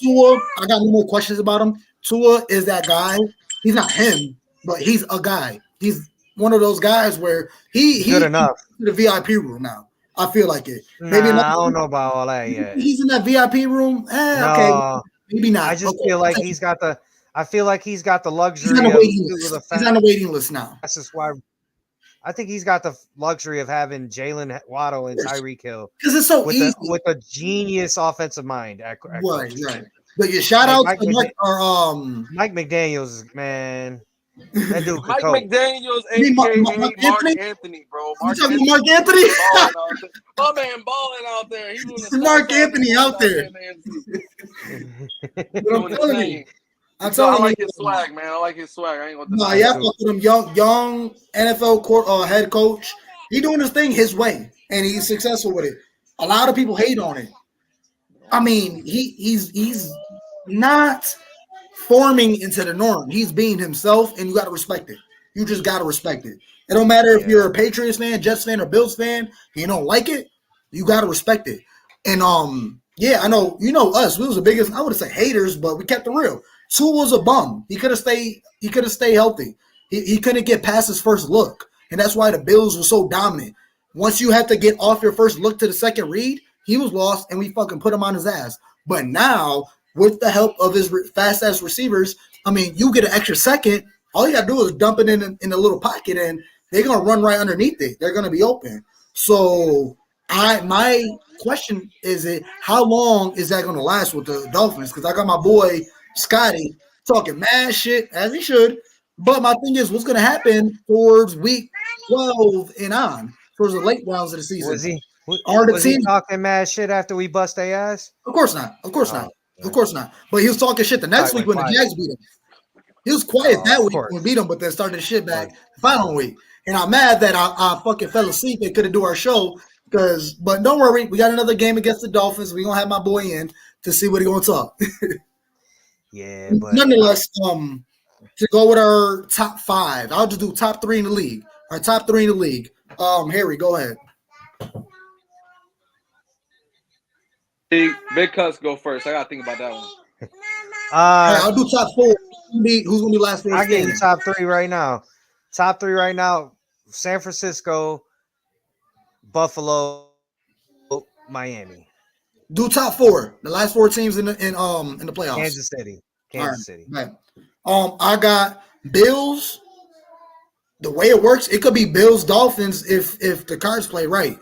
Tua, I got no more questions about him. Tua is that guy. He's not him, but he's a guy. He's one of those guys where he's good enough. In the VIP room now. I feel like it. Maybe I don't know about all that yet. He's in that VIP room. Okay, maybe not. I just feel like he's got the. I feel like he's got the luxury. He's on the waiting list now. That's just why. I think he's got the luxury of having Jalen Waddle and Tyreek Hill because it's so easy with a genius offensive mind. Right. But your shout out to Mike McDaniels, man. That dude Mike McDaniels, Mark Anthony, bro. Mark Anthony? My man balling out there. He's Mark Anthony out there. I'm So I telling like you. his swag, man. I like his swag. I ain't gonna No, deny yeah, it. fuck with him, young NFL head coach. He doing his thing his way, and he's successful with it. A lot of people hate on it. I mean, he's not forming into the norm. He's being himself, and you got to respect it. You just got to respect it. It don't matter if you're a Patriots fan, Jets fan, or Bills fan. And you don't like it, you got to respect it. And yeah, I know you know us. We was the biggest. I would say haters, but we kept it real. Tua was a bum. He could have stayed. He could have stayed healthy. He couldn't get past his first look, and that's why the Bills were so dominant. Once you have to get off your first look to the second read, he was lost, and we fucking put him on his ass. But now, with the help of his fast ass receivers, I mean, you get an extra second. All you gotta do is dump it in a little pocket, and they're gonna run right underneath it. They're gonna be open. So, my question is, how long is that gonna last with the Dolphins? Because I got my boy Scotty talking mad shit as he should. But my thing is, what's gonna happen towards week 12 and on, towards the late rounds of the season? Was he talking mad shit after we bust their ass? Of course not. Of course not. Of course not. But he was talking shit the next week when the Jags beat him. He was quiet that week when we beat him, but then started the shit back the following week. And I'm mad that I fucking fell asleep and couldn't do our show. But don't worry, we got another game against the Dolphins. We're gonna have my boy in to see what he's gonna talk. Yeah, but nonetheless, to go with our top five, I'll just do top three in the league. Our top three in the league. Harry, go ahead. Big Cuts go first. I gotta think about that one. I'll do top four. Who's gonna be last four? I'll give you top three right now. Top three right now: San Francisco, Buffalo, Miami. Do top four. The last four teams in the playoffs. Kansas City. City. Right. I got Bills. The way it works, it could be Bills Dolphins if the cards play right.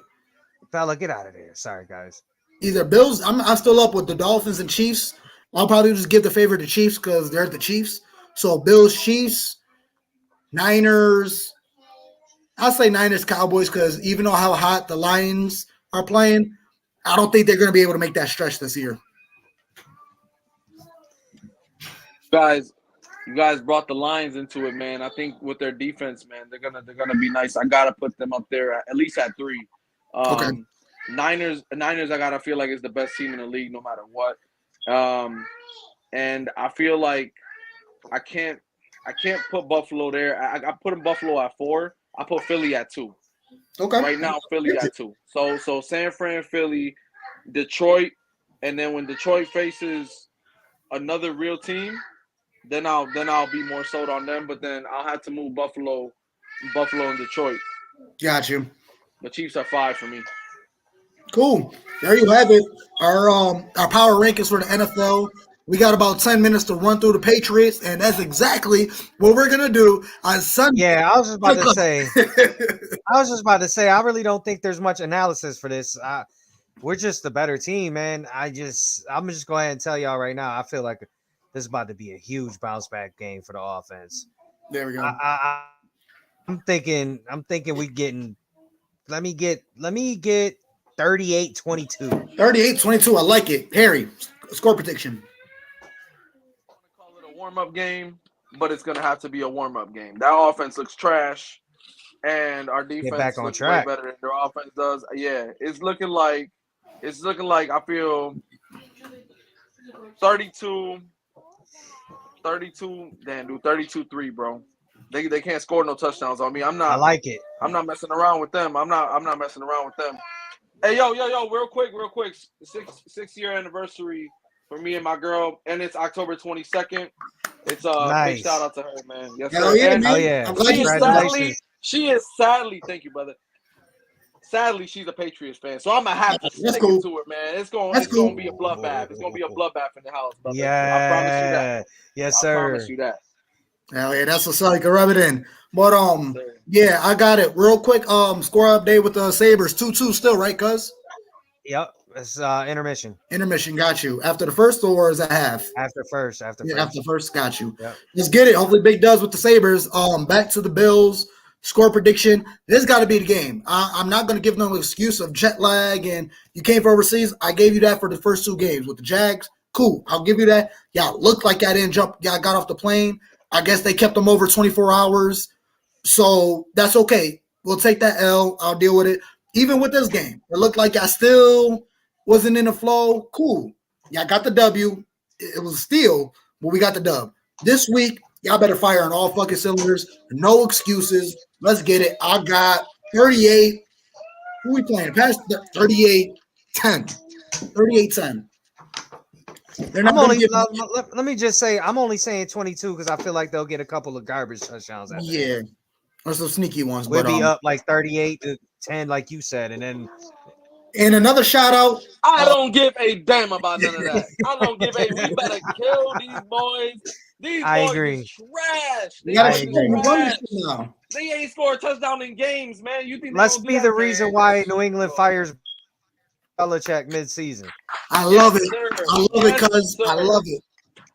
Fella, get out of there. Sorry, guys. Either Bills. I'm still up with the Dolphins and Chiefs. I'll probably just give the favor to Chiefs because they're the Chiefs. So Bills, Chiefs, Niners. I'll say Niners, Cowboys because even though how hot the Lions are playing, I don't think they're going to be able to make that stretch this year. You guys brought the Lions into it, man. I think with their defense, man, they're gonna be nice. I gotta put them up there at least at 3. Okay. Niners, I gotta feel like it's the best team in the league, no matter what. And I feel like I can't put Buffalo there. I put them Buffalo at 4. I put Philly at 2. Okay. Right now, Philly at 2. So San Fran, Philly, Detroit, and then when Detroit faces another real team, then I'll be more sold on them. But then I'll have to move Buffalo and Detroit. Got you. The Chiefs are 5 for me. Cool. There you have it. Our power rankings for the NFL. We got about 10 minutes to run through the Patriots, and that's exactly what we're gonna do on Sunday. Yeah, I was just about to say. I really don't think there's much analysis for this. We're just the better team, man. I'm just going to go ahead and tell y'all right now. I feel like this is about to be a huge bounce back game for the offense. There we go. I'm thinking we getting. Let me get 38-22. 38-22. I like it. Harry, score prediction. I want to call it a warm-up game, but it's going to have to be a warm-up game. That offense looks trash, and our defense looks way better than their offense does. Yeah, it's looking like I feel 32. Damn, dude, 32-3, bro. They can't score no touchdowns on me. I like it. I'm not messing around with them. I'm not messing around with them. Hey, yo, real quick. 6-year anniversary for me and my girl, and it's October 22nd. It's nice. Big shout out to her, man. Yes, Hell sir. yeah, And man. Yeah. She is sadly, thank you, brother. Sadly, she's a Patriots fan, so I'm gonna have to stick it to it, man. It's gonna be a bloodbath. It's gonna be a bloodbath in the house, brother. Yeah, I promise you that. Yes, sir. I promise you that. Hell yeah, that's what's up. You can rub it in. But yeah, I got it. Real quick, score update with the Sabres. 2-2 still, right, cuz? Yep. It's intermission. Intermission, got you. After the first, or is that half? After first. After first, got you. Yep. Let's get it. Hopefully Big does with the Sabres. Back to the Bills. Score prediction. This got to be the game. I'm not going to give no excuse of jet lag and you came from overseas. I gave you that for the first 2 games with the Jags, Cool. I'll give you that. Y'all looked like y'all didn't jump. Y'all got off the plane. I guess they kept them over 24 hours. So that's okay. We'll take that L. I'll deal with it. Even with this game, it looked like y'all still wasn't in the flow. Cool. Y'all got the W. It was a steal, but we got the dub. This week, y'all better fire on all fucking cylinders. No excuses. Let's get it. I got 38. Who we playing? Past 38-10. 38-10. They're not I'm only. give Let me just say, I'm only saying 22 because I feel like they'll get a couple of garbage touchdowns. Yeah, or some sneaky ones. We'll but be up like 38-10, like you said, and then. And another shout out. I don't give a damn about none of that. I don't give a. We better kill these boys. These boys agree. is trash. We gotta agree. run this shit now. They ain't scored a touchdown in games, man. You think Let's they be the reason why New England fires Belichick mid-season. I love it. Sir. I love it, cuz I love it.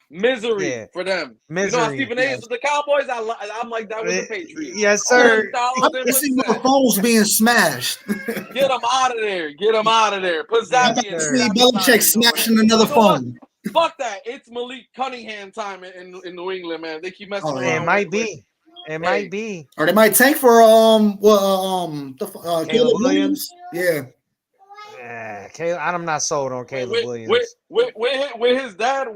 Misery for them. Misery. You know how Stephen A is with the Cowboys? I'm like that with the Patriots. Yes, sir. I'm missing my phones being smashed. Get them out of there. Get them out of there. Put Zappy in See Belichick smashing another phone. Fuck that. It's Malik Cunningham time in New England, man. They keep messing around. It might be. It might be. Or they might tank for Caleb Williams. Yeah. Yeah, Caleb, I'm not sold on Caleb Williams. With his dad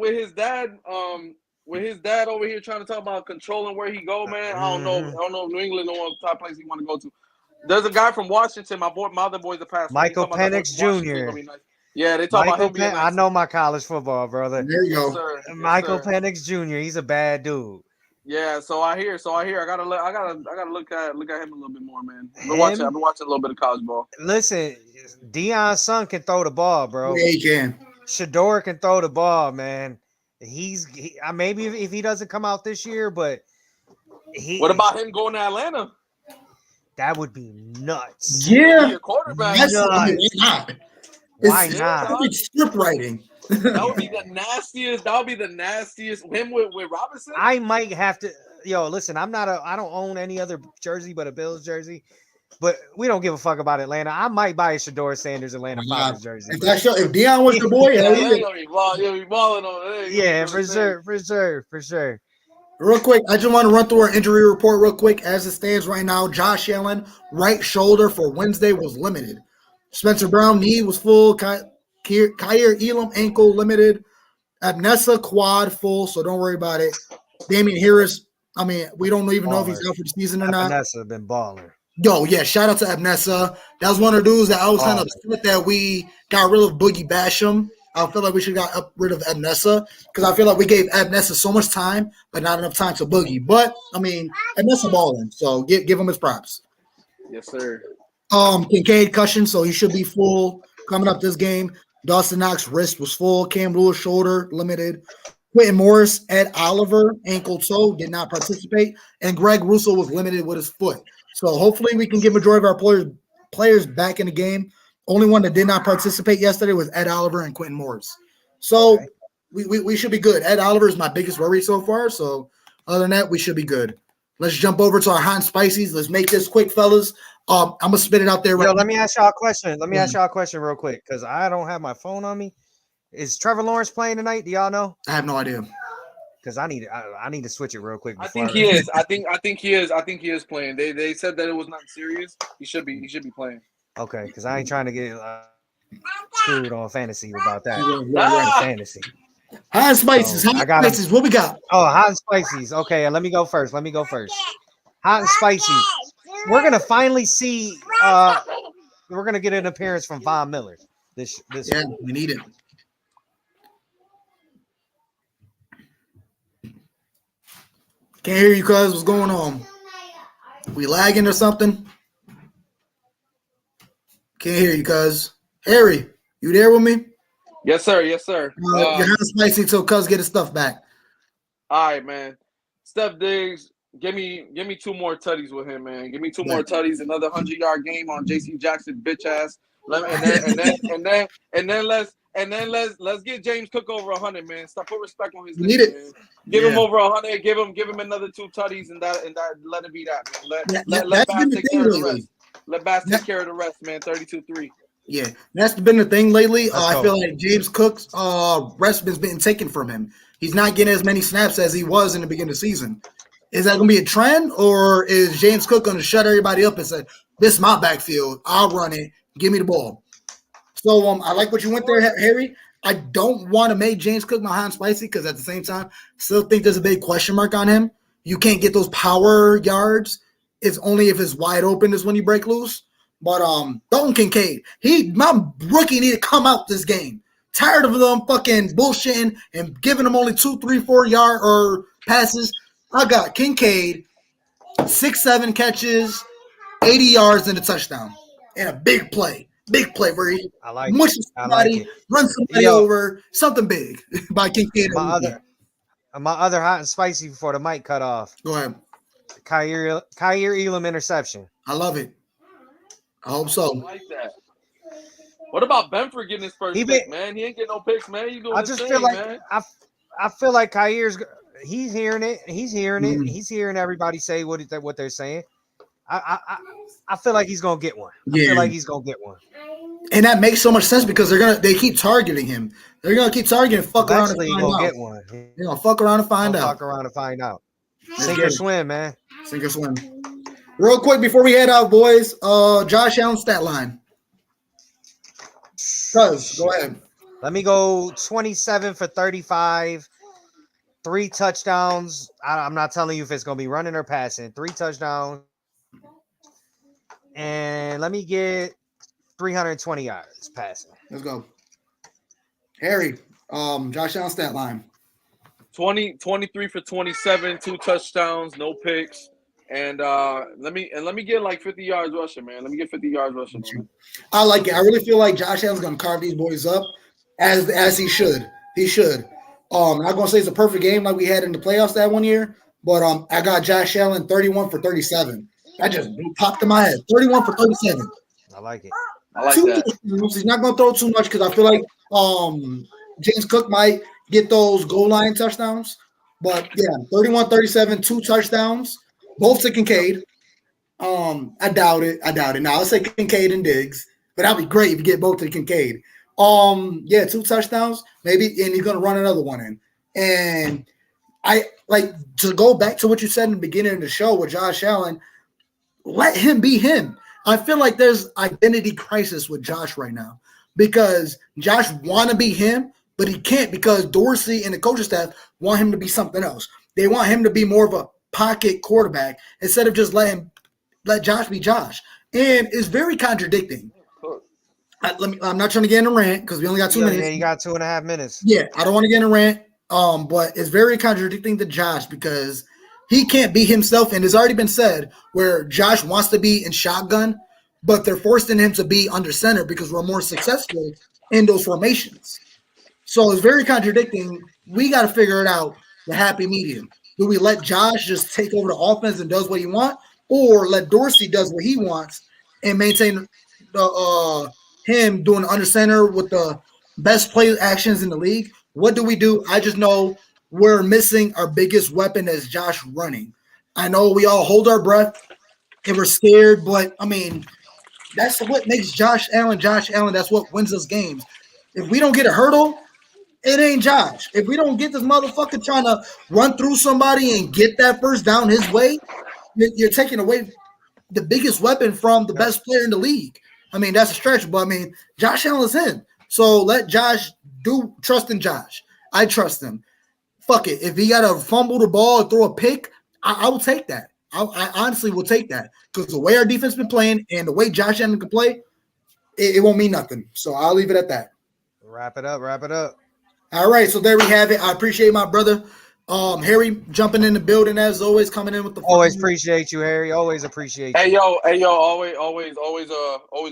over here trying to talk about controlling where he go, man. I don't know if New England know what type of place he want to go to. There's a guy from Washington, my other boy's the pastor. Michael Penix Jr. Nice. Yeah, they talk about him being nice. I know my college football, brother. There you go. Yes, sir. Michael Penix Jr. He's a bad dude. Yeah, so I hear. I gotta look at him a little bit more, man. I've been watching a little bit of college ball. Listen, Deion's son can throw the ball, bro. Yeah, he can. Shador can throw the ball, man. Maybe if he doesn't come out this year, but what about him going to Atlanta? That would be nuts. Yeah, a quarterback. Why not? It's script writing. That would be the nastiest. That would be the nastiest. Him with Robinson. I might have to. Listen, I don't own any other jersey but a Bills jersey. But we don't give a fuck about Atlanta. I might buy a Shador Sanders Atlanta Falcons jersey. If Deion was the boy, for sure. Real quick, I just want to run through our injury report real quick. As it stands right now, Josh Allen, right shoulder for Wednesday was limited. Spencer Brown, knee was full. Kyer Elam, ankle limited. Abnessa, quad full, so don't worry about it. Damian Harris, we don't even know if he's out for the season or not. Abnessa been balling. Yo, yeah, shout out to Abnessa. That was one of the dudes that I was kind of upset that we got rid of Boogie Basham. I feel like we should have got rid of Abnessa because I feel like we gave Abnessa so much time, but not enough time to Boogie. But, Abnessa balling, so give him his props. Yes, sir. Kincaid cushion, so he should be full coming up this game. Dawson Knox wrist was full. Cam Lewis shoulder limited. Quentin Morris, Ed Oliver, ankle toe, did not participate. And Greg Russo was limited with his foot. So hopefully we can get majority of our players back in the game. Only one that did not participate yesterday was Ed Oliver and Quentin Morris. So we should be good. Ed Oliver is my biggest worry so far. So other than that, we should be good. Let's jump over to our hot and spices. Let's make this quick, fellas. I'm gonna spit it out there right now. Let me ask y'all a question. Ask y'all a question real quick because I don't have my phone on me. Is Trevor Lawrence playing tonight? Do y'all know? I have no idea. Because I need to switch it real quick. I think he is. I think he is. I think he is playing. They said that it was not serious. He should be playing. Okay, because I ain't trying to get screwed on fantasy about that. Fantasy. Hot and spices. So, spices. What we got? Oh, hot and spices. Okay, let me go first. Hot and spicy. We're gonna finally see. We're gonna get an appearance from Von Miller. This yeah, we need it. Can't hear you, cuz. What's going on? We lagging or something? Can't hear you, cuz. Harry, you there with me? Yes, sir. Yes, sir. You're hot and spicy till cuz get his stuff back. All right, man. Steph Diggs, give me 2 more tutties with him, man. Give me 2 more tutties. Another 100-yard game on J.C. Jackson, bitch ass. And then let's get James Cook over 100, man. Stop put respect on his name, man. Give him over 100. Give him another 2 tutties and that let it be that, man. Let Bass take care of the rest. Let Bass take care of the rest, man. 32-3. Yeah, that's been the thing lately. Let's I go. feel like James Cook's rest has been taken from him. He's not getting as many snaps as he was in the beginning of the season. Is that going to be a trend, or is James Cook going to shut everybody up and say, "This is my backfield. I'll run it. Give me the ball." So I like what you went there, Harry. I don't want to make James Cook my hot and spicy because at the same time, still think there's a big question mark on him. You can't get those power yards. It's only if it's wide open is when you break loose. But Dalton Kincaid, my rookie need to come out this game. Tired of them fucking bullshitting and giving them only 2, 3, 4 yard or passes. I got Kincaid, 6-7 catches, 80 yards and a touchdown, and a big play where he I like mushes I like somebody, it. runs somebody Yo. over, something big by Kincaid. My other hot and spicy before the mic cut off. Go ahead. Kyer Elam interception. I love it. I hope so. I like that. What about Benford getting his first pick, man? He ain't getting no picks, man. He's doing I his just thing, feel like man. I feel like Kyer's he's hearing it. He's hearing it. Mhm. He's hearing everybody say what they're saying. I feel like he's gonna get one. I Yeah. feel like he's gonna get one. And that makes so much sense because they keep targeting him. They're gonna keep targeting, fuck around and Eventually, he's find gonna out. get one. They're gonna fuck around and find He'll out. fuck around and find out. Let's Sink get or it. swim, man. Sink or swim. Real quick before we head out, boys. Josh Allen stat line. Cuz, go ahead. Let me go 27 for 35, 3 touchdowns. I'm not telling you if it's gonna be running or passing. 3 touchdowns, and let me get 320 yards passing. Let's go. Harry, Josh Allen stat line. 23 for 27, 2 touchdowns, no picks. And let me get like 50 yards rushing, man. Let me get 50 yards rushing. Man. I like it. I really feel like Josh Allen's gonna carve these boys up as he should. He should. I'm not gonna say it's a perfect game like we had in the playoffs that one year, but I got Josh Allen 31 for 37. That just popped in my head. 31 for 37. I like it. I like Two that. touchdowns. He's not gonna throw too much because I feel like James Cook might get those goal line touchdowns. But yeah, 31, 37, 2 touchdowns, both to Kincaid. I doubt it. Now I'll say Kincaid and Diggs, but that'd be great if you get both to Kincaid. Yeah, 2 touchdowns, maybe, and he's gonna run another one in. And I like to go back to what you said in the beginning of the show with Josh Allen. Let him be him. I feel like there's identity crisis with Josh right now because Josh want to be him, but he can't because Dorsey and the coaching staff want him to be something else. They want him to be more of a pocket quarterback instead of just let Josh be Josh. And it's very contradicting. I'm not trying to get in a rant because we only got 2 minutes. Yeah, you got 2.5 minutes. Yeah, I don't want to get in a rant. But it's very contradicting to Josh because he can't be himself, and it's already been said where Josh wants to be in shotgun, but they're forcing him to be under center because we're more successful in those formations. So it's very contradicting. We got to figure it out, the happy medium. Do we let Josh just take over the offense and does what he wants, or let Dorsey does what he wants and maintain him doing the under center with the best play actions in the league? What do we do? I just know we're missing our biggest weapon as Josh running. I know we all hold our breath and we're scared, but I mean, that's what makes Josh Allen. That's what wins us games. If we don't get a hurdle, it ain't Josh. If we don't get this motherfucker trying to run through somebody and get that first down his way, you're taking away the biggest weapon from the best player in the league. I mean, that's a stretch, but I mean, Josh Allen is him. So let Josh trust in Josh. I trust him. Fuck it. If he got to fumble the ball or throw a pick, I will take that. I honestly will take that because the way our defense been playing and the way Josh Allen can play, it won't mean nothing. So I'll leave it at that. Wrap it up. All right, so there we have it. I appreciate my brother Harry jumping in the building as always, coming in with the always appreciate you, Harry. Always appreciate you. Hey yo, always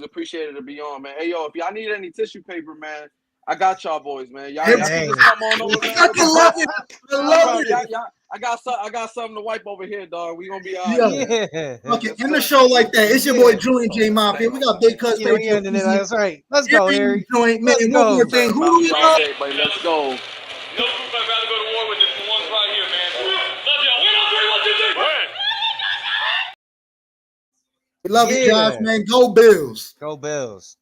appreciated to be on, man. Hey yo, if y'all need any tissue paper, man, I got y'all boys, man. Y'all can just come on over, man. I love it. I love it. I got something to wipe over here, dog. We gonna be all Yeah. right. Yeah. Okay, end the show like that. It's your boy Julian J. Mafia. We got Big Cuz. Yeah, that's right. Let's go, Harry. Joint, man. Let's One go. more thing. Who do we love? Let's go. No group I'd rather go to war with than the ones right here, man. Love y'all. Win on 3, 1, 2, 3. We love you, Josh, man. Go Bills. Go Bills.